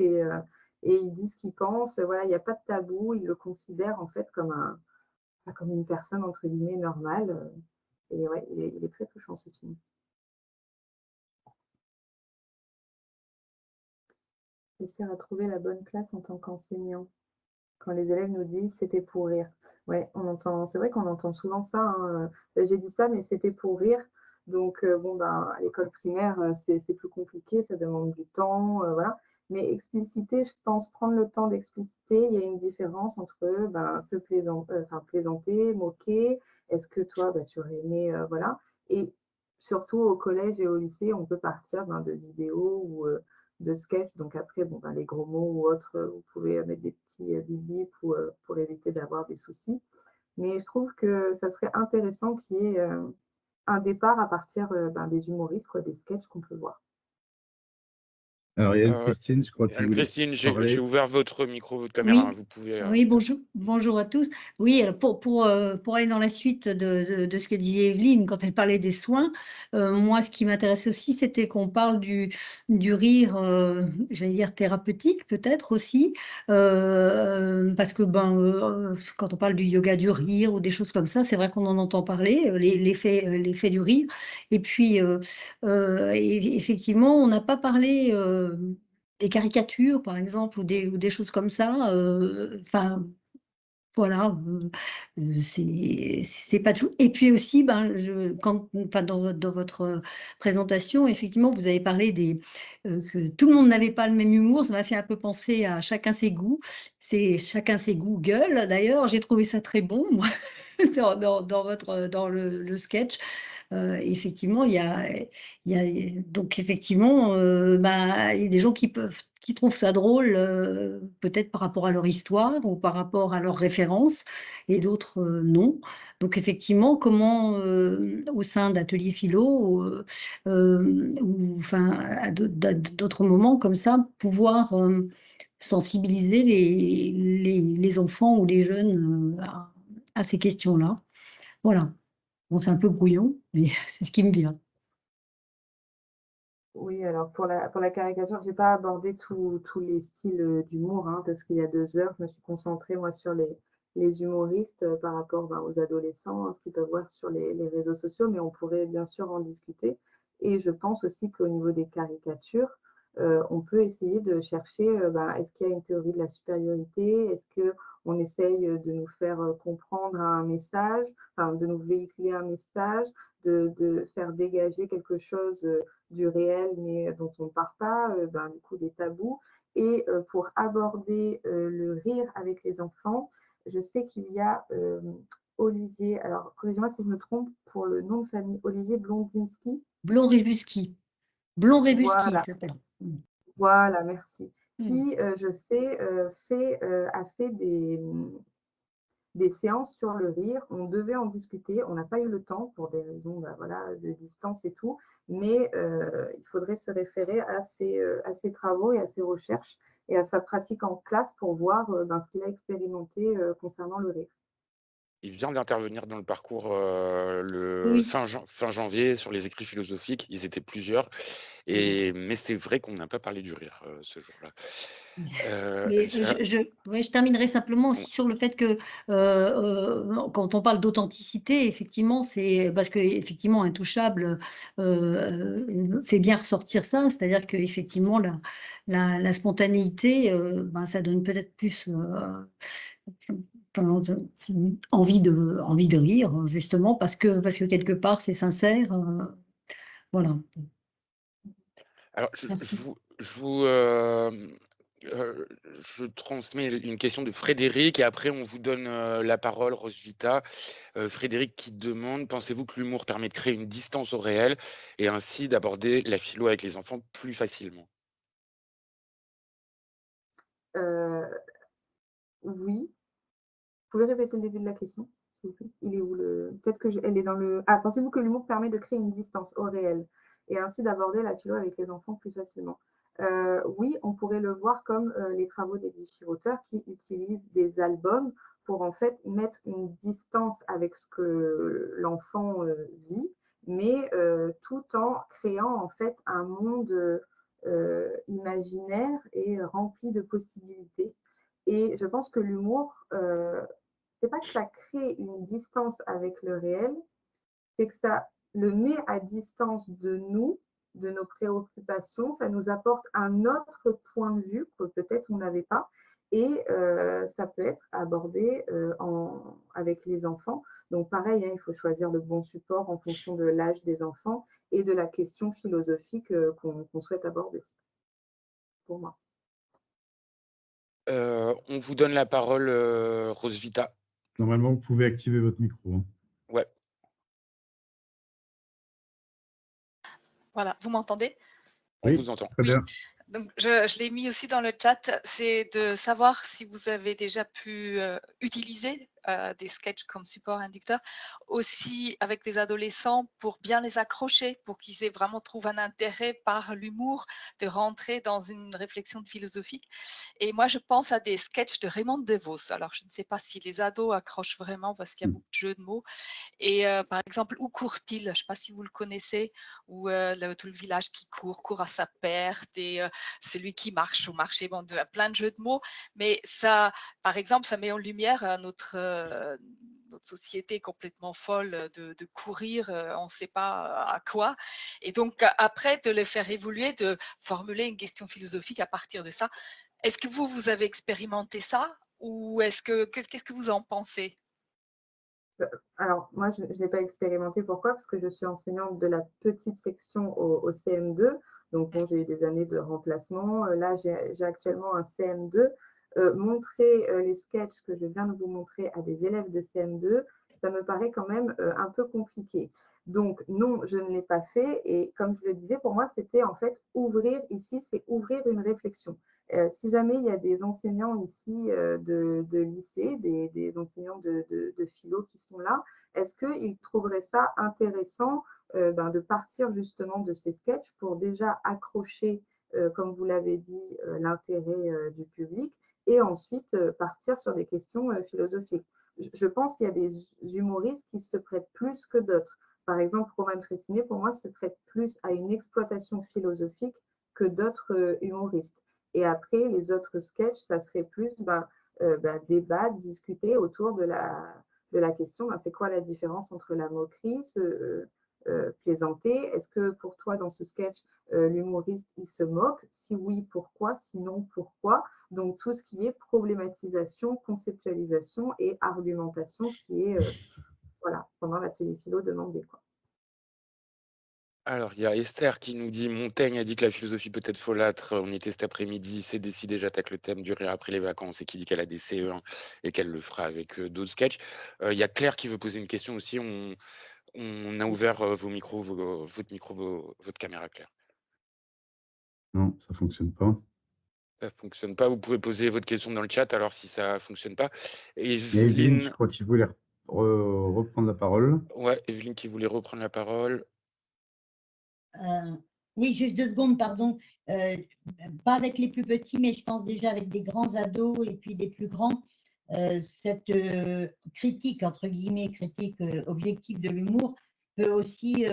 et il dit ce qu'il pense. Voilà, il n'y a pas de tabou. Il le considère en fait comme une personne entre guillemets normale. Et ouais, il est très touchant ce film. Réussir à trouver la bonne place en tant qu'enseignant. Quand les élèves nous disent c'était pour rire. Ouais, on entend, c'est vrai qu'on entend souvent ça, hein. J'ai dit ça, mais c'était pour rire. Donc, bon, ben, à l'école primaire, c'est plus compliqué, ça demande du temps, voilà. Mais expliciter, je pense, prendre le temps d'expliciter, il y a une différence entre ben, enfin, plaisanter, moquer. Est-ce que toi, ben, tu aurais aimé, voilà. Et surtout au collège et au lycée, on peut partir ben, de vidéos ou de sketch. Donc après, bon, ben, les gros mots ou autres, vous pouvez mettre des petits bip bip ou, pour éviter d'avoir des soucis. Mais je trouve que ça serait intéressant qu'il y ait un départ à partir ben, des humoristes, quoi, des sketchs qu'on peut voir. Alors, il y a Anne-Christine, je crois que tu voulais Anne-Christine, j'ai parler. ouvert votre micro, votre caméra, Oui, vous pouvez. oui, bonjour à tous. Oui, alors pour aller dans la suite de ce que disait Evelyne quand elle parlait des soins, moi, ce qui m'intéressait aussi, c'était qu'on parle du rire, j'allais dire thérapeutique peut-être aussi, parce que quand on parle du yoga du rire ou des choses comme ça, c'est vrai qu'on en entend parler, l'effet du rire. Et puis, effectivement, on n'a pas parlé des caricatures, par exemple, ou des choses comme ça. Enfin, voilà, c'est pas tout. Et puis aussi, enfin, dans votre présentation, effectivement, vous avez parlé que tout le monde n'avait pas le même humour. Ça m'a fait un peu penser à chacun ses goûts. C'est chacun ses goûts gueule. D'ailleurs, j'ai trouvé ça très bon, moi, dans le sketch. Effectivement, il y a donc effectivement, il y a des gens qui trouvent ça drôle, peut-être par rapport à leur histoire ou par rapport à leurs références, et d'autres non. Donc effectivement, comment au sein d'Atelier Philo ou enfin à d'autres moments comme ça, pouvoir sensibiliser les enfants ou les jeunes à ces questions-là. Voilà. Bon, c'est un peu brouillon, mais c'est ce qui me vient. Oui, alors pour la caricature, je n'ai pas abordé tous les styles d'humour, hein, parce qu'il y a 2 heures, je me suis concentrée moi sur les humoristes par rapport ben, aux adolescents, hein, ce qu'ils peuvent voir sur les réseaux sociaux, mais on pourrait bien sûr en discuter. Et je pense aussi qu'au niveau des caricatures, on peut essayer de chercher, ben, est-ce qu'il y a une théorie de la supériorité? Est-ce qu'on essaye de nous faire comprendre un message, enfin, de nous véhiculer un message, de faire dégager quelque chose du réel, mais dont on ne part pas, ben, du coup des tabous. Et pour aborder le rire avec les enfants, je sais qu'il y a Olivier, alors corrigez-moi si je me trompe pour le nom de famille, Olivier Blondinski. Blond-Rébusqui. Blond-Rébusqui, Voilà. il s'appelle. Voilà, merci. Qui, je sais, a fait des séances sur le rire. On devait en discuter. On n'a pas eu le temps pour des raisons ben, voilà, de distance et tout. Mais il faudrait se référer à ses travaux et à ses recherches et à sa pratique en classe pour voir ben, ce qu'il a expérimenté concernant le rire. Il vient d'intervenir dans le parcours le Oui. fin janvier sur les écrits philosophiques. Ils étaient plusieurs. Mais c'est vrai qu'on n'a pas parlé du rire ce jour-là. Mais je terminerai simplement aussi sur le fait que quand on parle d'authenticité, effectivement, c'est parce que effectivement Intouchable fait bien ressortir ça, c'est-à-dire que effectivement la spontanéité, ça donne peut-être plus envie de rire, justement, parce que quelque part c'est sincère. Voilà. Alors, Merci. je transmets une question de Frédéric et après on vous donne la parole, Rosvita. Frédéric qui demande, pensez-vous que l'humour permet de créer une distance au réel et ainsi d'aborder la philo avec les enfants plus facilement? Oui. Vous pouvez répéter le début de la question, s'il vous plaît? Il est où le... Peut-être que elle est dans le... Ah, pensez-vous que l'humour permet de créer une distance au réel et ainsi d'aborder la philo avec les enfants plus facilement? Oui, on pourrait le voir comme les travaux des Chirouteurs qui utilisent des albums pour en fait mettre une distance avec ce que l'enfant vit, mais tout en créant en fait un monde imaginaire et rempli de possibilités. Et je pense que l'humour, c'est pas que ça crée une distance avec le réel, c'est que ça le met à distance de nous, de nos préoccupations, ça nous apporte un autre point de vue que peut-être on n'avait pas, et ça peut être abordé avec les enfants. Donc pareil, hein, il faut choisir le bon support en fonction de l'âge des enfants et de la question philosophique qu'on souhaite aborder, pour moi. On vous donne la parole, Rosvita. Normalement, vous pouvez activer votre micro. Hein. Ouais. Voilà, vous m'entendez? On vous entend. Très bien. Donc, je l'ai mis aussi dans le chat, c'est de savoir si vous avez déjà pu utiliser des sketchs comme support inducteur, aussi avec des adolescents pour bien les accrocher, pour qu'ils aient vraiment trouvé un intérêt par l'humour de rentrer dans une réflexion philosophique. Et moi, je pense à des sketchs de Raymond DeVos. Alors, je ne sais pas si les ados accrochent vraiment parce qu'il y a beaucoup de jeux de mots. Et par exemple, Où court-il? Je ne sais pas si vous le connaissez, où tout le village qui court à sa perte, et celui qui marche au marché, bon, plein de jeux de mots. Mais ça, par exemple, ça met en lumière notre société complètement folle de courir, on ne sait pas à quoi. Et donc, après, de les faire évoluer, de formuler une question philosophique à partir de ça. Est-ce que vous avez expérimenté ça, ou qu'est-ce que vous en pensez? Alors, moi, je ne l'ai pas expérimenté. Pourquoi? Parce que je suis enseignante de la petite section au CM2. Donc, bon, j'ai eu des années de remplacement. Là, j'ai actuellement un CM2. Montrer les sketchs que je viens de vous montrer à des élèves de CM2, ça me paraît quand même un peu compliqué. Donc, non, je ne l'ai pas fait. Et comme je le disais, pour moi, c'était en fait ouvrir ici, c'est ouvrir une réflexion. Si jamais il y a des enseignants ici de lycée, des enseignants de philo qui sont là, est-ce qu'ils trouveraient ça intéressant de partir justement de ces sketchs pour déjà accrocher, comme vous l'avez dit, l'intérêt du public, et ensuite partir sur des questions philosophiques? Je pense qu'il y a des humoristes qui se prêtent plus que d'autres. Par exemple, Roman Frécinet, pour moi, se prête plus à une exploitation philosophique que d'autres humoristes. Et après, les autres sketchs, ça serait plus débattre, discuter autour de la question, c'est quoi la différence entre la moquerie, plaisanter? Est-ce que pour toi, dans ce sketch, l'humoriste, il se moque? Si oui, pourquoi? Sinon, pourquoi? Donc, tout ce qui est problématisation, conceptualisation et argumentation qui est pendant l'atelier philo demandé, quoi. Alors, il y a Esther qui nous dit: Montaigne a dit que la philosophie peut être folâtre. On était cet après-midi, c'est décidé, j'attaque le thème du rire après les vacances, et qui dit qu'elle a des CE1 et qu'elle le fera avec d'autres sketchs. Il y a Claire qui veut poser une question aussi. On a ouvert vos micros, votre micro, votre caméra, Claire. Non, ça ne fonctionne pas. Ça ne fonctionne pas. Vous pouvez poser votre question dans le chat alors si ça ne fonctionne pas. Et Evelyne, je crois qu'il voulait reprendre la parole. Ouais, Evelyne qui voulait reprendre la parole. Oui, juste 2 secondes, pardon. Pas avec les plus petits, mais je pense déjà avec des grands ados et puis des plus grands. Cette critique, entre guillemets, critique objective de l'humour peut aussi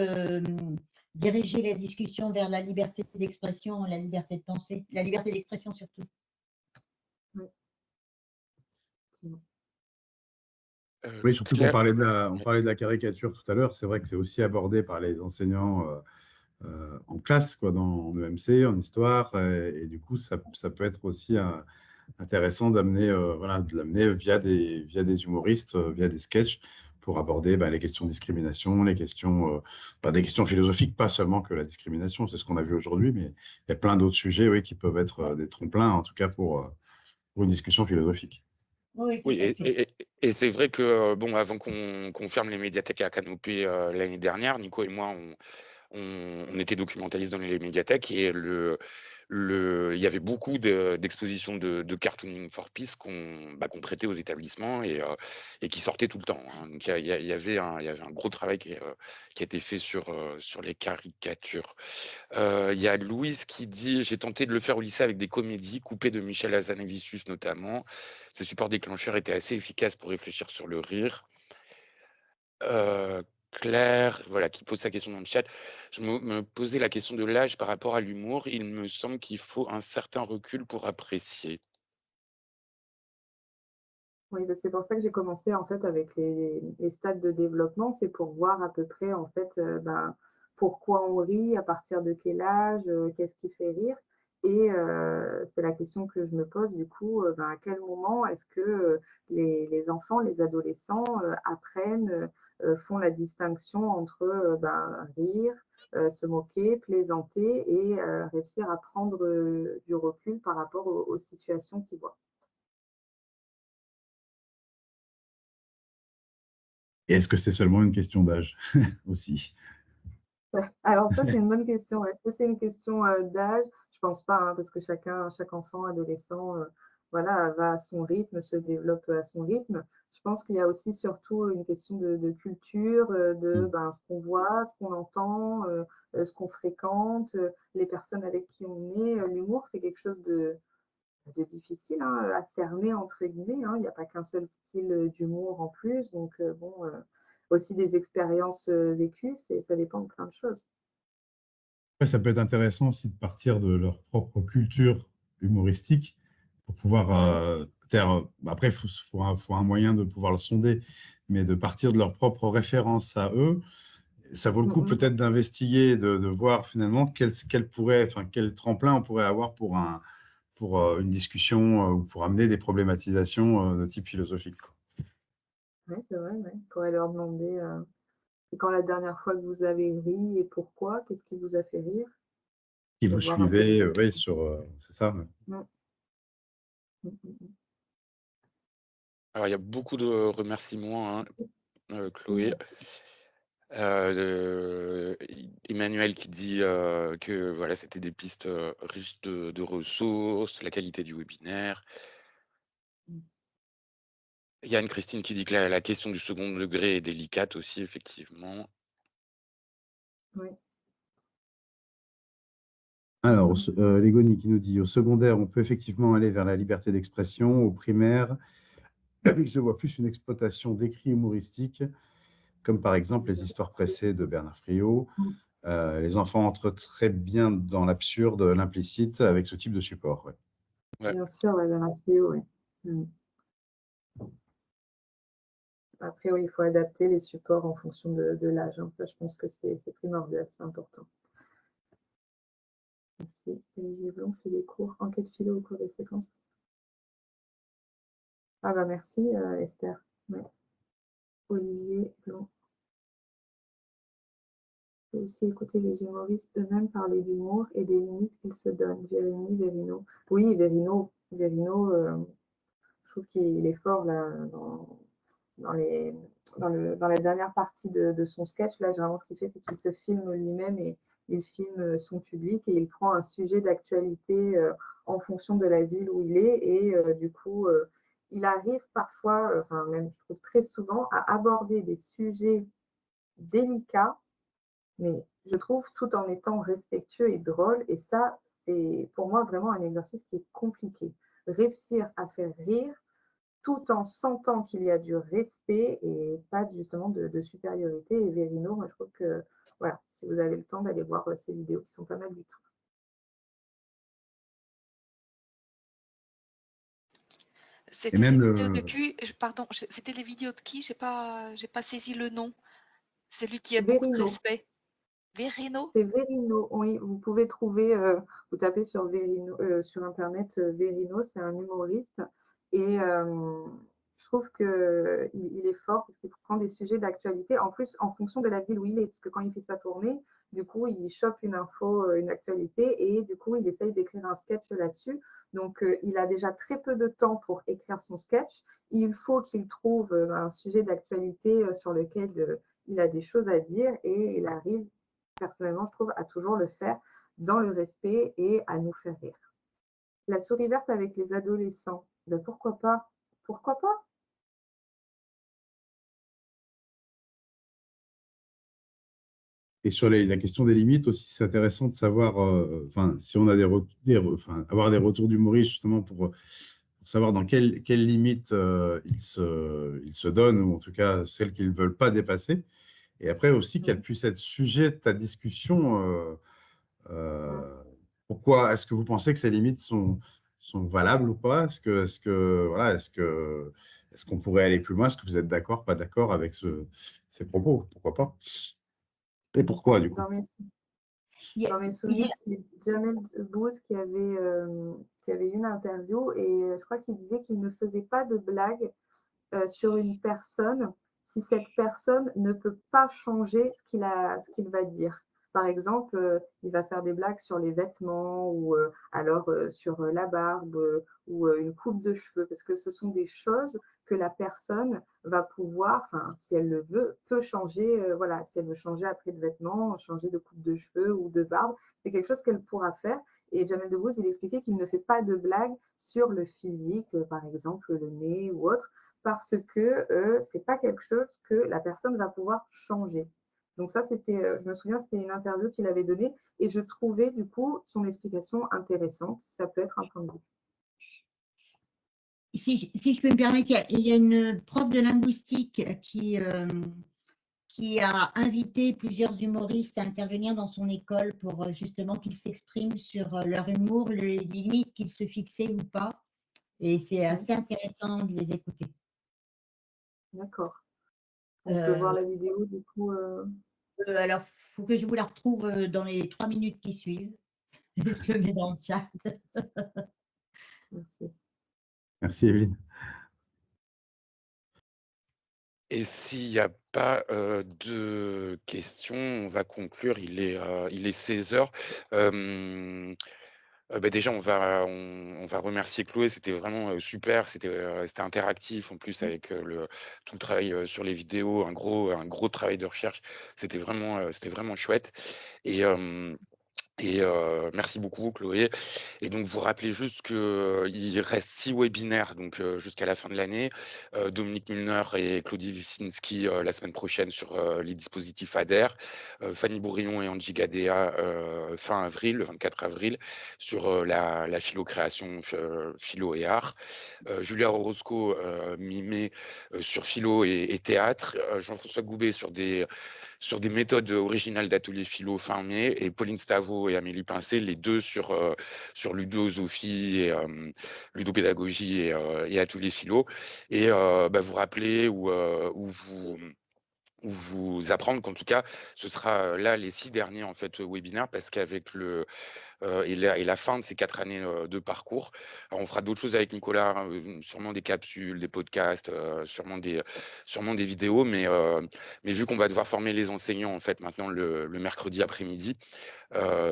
diriger la discussion vers la liberté d'expression, la liberté de penser, la liberté d'expression surtout. Oui, surtout qu'on parlait de la caricature tout à l'heure. C'est vrai que c'est aussi abordé par les enseignants en classe, quoi, en EMC, en histoire. Et du coup, ça peut être aussi intéressant d'amener de l'amener via des humoristes, via des sketchs, pour aborder les questions de discrimination, les questions, des questions philosophiques, pas seulement que la discrimination. C'est ce qu'on a vu aujourd'hui, mais il y a plein d'autres sujets qui peuvent être des tremplins, en tout cas pour une discussion philosophique. Oui, et c'est vrai que, avant qu'on ferme les médiathèques à Canopée l'année dernière, Nico et moi, on était documentalistes dans les médiathèques, et il y avait beaucoup d'expositions de cartooning for peace qu'on prêtait aux établissements et qui sortaient tout le temps. Hein. Donc il y avait un gros travail qui a été fait sur les caricatures. Il y a Louise qui dit: j'ai tenté de le faire au lycée avec des comédies coupées de Michel Hazanavicius notamment. Ces supports déclencheurs étaient assez efficaces pour réfléchir sur le rire. Claire, qui pose sa question dans le chat. Je me posais la question de l'âge par rapport à l'humour. Il me semble qu'il faut un certain recul pour apprécier. Oui, c'est pour ça que j'ai commencé en fait avec les stades de développement. C'est pour voir à peu près en fait pourquoi on rit, à partir de quel âge, qu'est-ce qui fait rire. Et c'est la question que je me pose du coup, à quel moment est-ce que les enfants, les adolescents apprennent, font la distinction entre rire, se moquer, plaisanter et réussir à prendre du recul par rapport aux situations qu'ils voient. Et est-ce que c'est seulement une question d'âge aussi? Ouais. Alors ça, c'est une bonne question. Est-ce que c'est une question d'âge? Je pense pas, hein, parce que chaque enfant, adolescent, voilà, va à son rythme, se développe à son rythme. Je pense qu'il y a aussi surtout une question de culture, de ce qu'on voit, ce qu'on entend, ce qu'on fréquente, les personnes avec qui on est. L'humour, c'est quelque chose de difficile à cerner, entre guillemets. Hein. Il n'y a pas qu'un seul style d'humour en plus. Donc, aussi des expériences vécues, ça dépend de plein de choses. Après, ça peut être intéressant aussi de partir de leur propre culture humoristique pour pouvoir après, il faut un moyen de pouvoir le sonder, mais de partir de leur propre référence à eux. Ça vaut le coup peut-être d'investiguer, de voir finalement quel tremplin on pourrait avoir pour une discussion ou pour amener des problématisations de type philosophique. Oui, c'est vrai. Ouais. On pourrait leur demander c'est quand la dernière fois que vous avez ri et pourquoi? Qu'est-ce qui vous a fait rire? Qui vous suivez, oui, c'est ça. Ouais. Alors, il y a beaucoup de remerciements, hein, Chloé. Emmanuel qui dit que voilà, c'était des pistes riches de ressources, la qualité du webinaire. Il y a Anne-Christine qui dit que la question du second degré est délicate aussi, effectivement. Oui. Alors, Légoni qui nous dit, au secondaire, on peut effectivement aller vers la liberté d'expression. Au primaire, je vois plus une exploitation d'écrits humoristiques, comme par exemple les histoires pressées de Bernard Friot. Les enfants entrent très bien dans l'absurde, l'implicite, avec ce type de support. Ouais. Ouais. Bien sûr, Bernard Friot, oui. Après, oui, il faut adapter les supports en fonction de l'âge. Hein. Ça, je pense que c'est primordial, c'est important. Merci. Olivier Blond fait des cours enquête philo au cours des séquences. Ah bah merci Esther. Ouais. Olivier Blond. Il faut aussi écouter les humoristes eux-mêmes parler d'humour et des limites qu'ils se donnent. Jérémy Verino. Oui, Verino, je trouve qu'il est fort là dans la dernière partie de son sketch. Là, généralement, ce qu'il fait, c'est qu'il se filme lui-même et il filme son public et il prend un sujet d'actualité en fonction de la ville où il est. Et du coup, il arrive parfois, enfin même je trouve très souvent, à aborder des sujets délicats, mais je trouve tout en étant respectueux et drôle. Et ça, c'est pour moi vraiment un exercice qui est compliqué. Réussir à faire rire tout en sentant qu'il y a du respect et pas justement de supériorité. Et Verino, moi je trouve que, voilà, si vous avez le temps d'aller voir ces vidéos qui sont pas mal du tout. C'était les vidéos de qui? Pardon, c'était les vidéos de qui? J'ai pas saisi le nom. C'est lui qui a beaucoup de respect. Verino? C'est Verino, oui. Vous pouvez trouver, vous tapez sur Verino, sur Internet, Verino, c'est un humoriste. Et je trouve qu'il est fort parce qu'il prend des sujets d'actualité, en plus en fonction de la ville où il est, parce que quand il fait sa tournée, du coup, il chope une info, une actualité, et du coup, il essaye d'écrire un sketch là-dessus. Donc, il a déjà très peu de temps pour écrire son sketch. Il faut qu'il trouve un sujet d'actualité sur lequel il a des choses à dire, et il arrive, personnellement, je trouve, à toujours le faire dans le respect et à nous faire rire. La souris verte avec les adolescents, ben pourquoi pas? Pourquoi pas? Et sur la question des limites aussi, c'est intéressant de savoir, si on a avoir des retours d'humoristes justement pour savoir dans quelles limites ils se donnent, ou en tout cas celles qu'ils ne veulent pas dépasser. Et après aussi qu'elles puissent être sujet de ta discussion. Pourquoi est-ce que vous pensez que ces limites sont valables ou pas? Est-ce qu'on pourrait aller plus loin? Est-ce que vous êtes d'accord, pas d'accord avec ces propos? Pourquoi pas? Et pourquoi, du coup? Dans mes, Il y a- dans mes il y souvenirs, a- c'est Jamel Debbouze qui avait eu une interview et je crois qu'il disait qu'il ne faisait pas de blagues sur une personne si cette personne ne peut pas changer ce qu'il va dire. Par exemple, il va faire des blagues sur les vêtements ou alors sur la barbe ou une coupe de cheveux, parce que ce sont des choses que la personne va pouvoir, enfin, si elle le veut, peut changer. Voilà, si elle veut changer après de vêtements, changer de coupe de cheveux ou de barbe, c'est quelque chose qu'elle pourra faire. Et Jamel Debbouze, il expliquait qu'il ne fait pas de blagues sur le physique, par exemple le nez ou autre, parce que c'est pas quelque chose que la personne va pouvoir changer. Donc ça, je me souviens, c'était une interview qu'il avait donnée et je trouvais du coup son explication intéressante. Ça peut être un point de vue. si je peux me permettre, il y a une prof de linguistique qui a invité plusieurs humoristes à intervenir dans son école pour justement qu'ils s'expriment sur leur humour, les limites qu'ils se fixaient ou pas. Et c'est assez intéressant de les écouter. D'accord. On peut voir la vidéo du coup. Alors, il faut que je vous la retrouve dans les 3 minutes qui suivent. Je le mets dans le chat. Merci. Merci, Evelyne. Et s'il n'y a pas de questions, on va conclure. Il est 16 heures. Déjà, on va remercier Chloé. C'était vraiment super. C'était interactif en plus avec tout le travail sur les vidéos, un gros travail de recherche. C'était vraiment chouette. Et merci beaucoup, Chloé. Et donc, vous rappelez juste qu'il reste 6 webinaires donc, jusqu'à la fin de l'année. Dominique Milner et Claudie Wilczynski la semaine prochaine sur les dispositifs ADER. Fanny Bourillon et Angie Gadea fin avril, le 24 avril, sur la philo-création, philo et art. Julia Orozco mi-mai sur philo et théâtre. Jean-François Goubet sur des méthodes originales d'atelier philo fin mai, et Pauline Stavo et Amélie Pincé, les deux sur ludosophie et ludopédagogie et atelier philo. Et vous rappelez ou vous apprendre qu'en tout cas, ce sera là les 6 derniers en fait webinaires, parce qu'avec et la fin de ces 4 années de parcours, alors, on fera d'autres choses avec Nicolas, sûrement des capsules, des podcasts, sûrement des vidéos, mais vu qu'on va devoir former les enseignants en fait maintenant le mercredi après-midi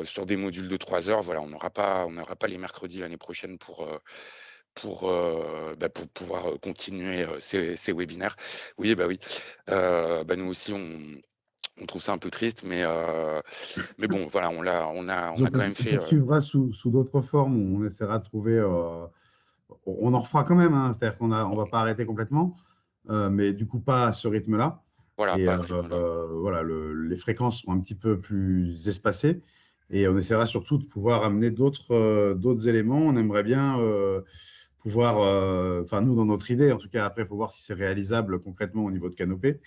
sur des modules de 3 heures, voilà, on n'aura pas les mercredis l'année prochaine pour pouvoir continuer ces webinaires. Oui, bah oui. Nous aussi, on trouve ça un peu triste, mais bon, voilà, on a quand même fait. On poursuivra sous d'autres formes, où on essaiera de trouver. On en refera quand même, hein, c'est-à-dire qu'on ne va pas arrêter complètement, mais du coup, pas à ce rythme-là. Voilà, et pas à ce rythme-là. voilà, les fréquences seront un petit peu plus espacées, et on essaiera surtout de pouvoir amener d'autres éléments. On aimerait bien pouvoir, enfin nous dans notre idée, en tout cas, après il faut voir si c'est réalisable concrètement au niveau de Canopée,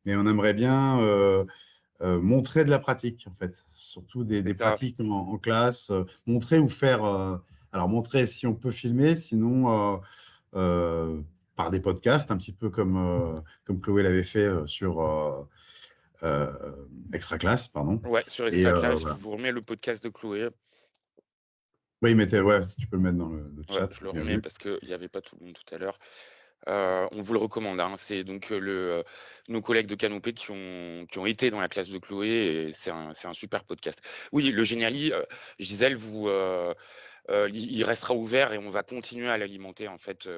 mais on aimerait bien montrer de la pratique en fait, surtout des pratiques en classe, montrer ou faire, alors montrer si on peut filmer, sinon par des podcasts, un petit peu comme Chloé l'avait fait sur Extra Classe, pardon. Ouais, sur Extra Classe, voilà. je vous remets le podcast de Chloé. Oui, si tu peux le mettre dans le chat. Ouais, je le remets parce qu'il n'y avait pas tout le monde tout à l'heure. On vous le recommande, hein. C'est donc nos collègues de Canopée qui ont été dans la classe de Chloé, et c'est un super podcast. Oui, le Géniali, Gisèle, il restera ouvert, et on va continuer à l'alimenter en fait,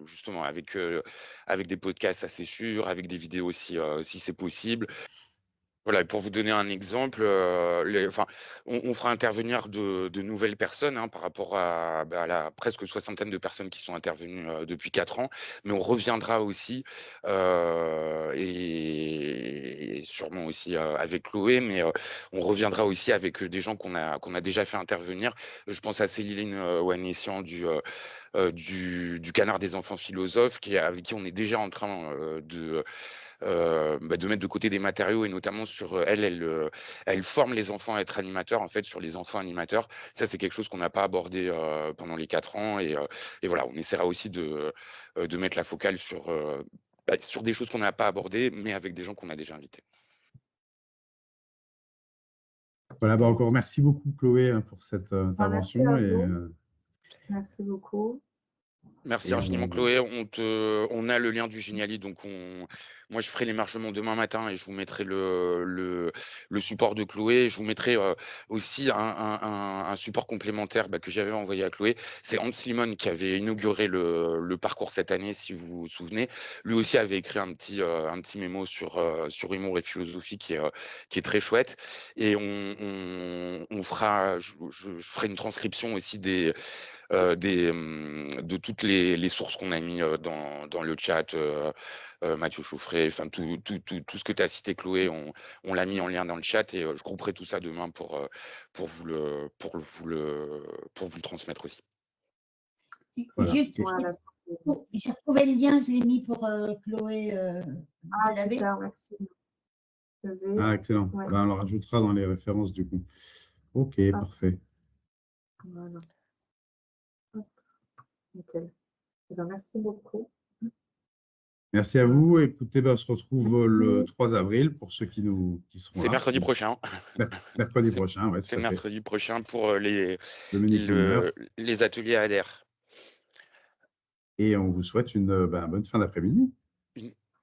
justement avec des podcasts assez sûrs, avec des vidéos si c'est possible. Voilà, et pour vous donner un exemple, on fera intervenir de nouvelles personnes, hein, par rapport à la presque soixantaine de personnes qui sont intervenues depuis 4 ans, mais on reviendra aussi, et sûrement aussi avec Chloé, mais on reviendra aussi avec des gens qu'on a déjà fait intervenir. Je pense à Céline Ouanessian du Canard des enfants philosophes, avec qui on est déjà en train de mettre de côté des matériaux, et notamment sur elle forme les enfants à être animateurs, en fait, sur les enfants animateurs. Ça, c'est quelque chose qu'on n'a pas abordé pendant les 4 ans, et voilà, on essaiera aussi de mettre la focale sur des choses qu'on n'a pas abordées, mais avec des gens qu'on a déjà invités. Voilà, bah encore merci beaucoup Chloé hein, pour cette Bah, merci intervention à et, vous. Merci beaucoup. Merci et infiniment on- Chloé. On a le lien du Geniali, donc moi je ferai l'émargement demain matin et je vous mettrai le support de Chloé. Je vous mettrai aussi un support complémentaire que j'avais envoyé à Chloé. C'est Hans Limon qui avait inauguré le parcours cette année, si vous vous souvenez. Lui aussi avait écrit un petit mémo sur humour et philosophie qui est très chouette. Et on fera, je ferai une transcription aussi de toutes les sources qu'on a mis dans le chat, Mathieu Chauffret, enfin tout ce que tu as cité Chloé, on l'a mis en lien dans le chat et je grouperai tout ça demain pour vous le transmettre aussi. Voilà. Juste, Voilà. j'ai retrouvé le lien, je l'ai mis pour Chloé. Ah, vous l'avez? super, merci. Je vais. Ah, excellent. Ouais. Ben, on le rajoutera dans les références du coup. Ok, Ah. parfait. Voilà. Hop. Nickel. Eh ben, merci beaucoup. Merci à vous. Écoutez, ben, on se retrouve le 3 avril pour ceux qui seront C'est là. mercredi prochain. Mercredi prochain, ouais, C'est tout à fait. mercredi prochain pour Dominique Villeneuve. les ateliers ADR. Et on vous souhaite une bonne fin d'après-midi.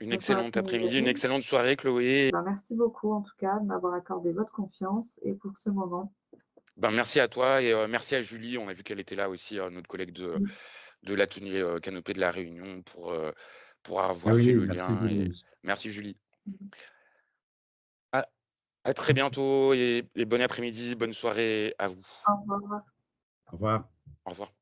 Une excellente après-midi, une excellente soirée, Chloé. Ben, merci beaucoup en tout cas de m'avoir accordé votre confiance et pour ce moment. Ben, merci à toi et merci à Julie. On a vu qu'elle était là aussi, notre collègue de l'atelier Canopée de la Réunion pour avoir fait le merci lien. Julie. Merci Julie. À très bientôt et bon après-midi, bonne soirée à vous. Au revoir. Au revoir. Au revoir.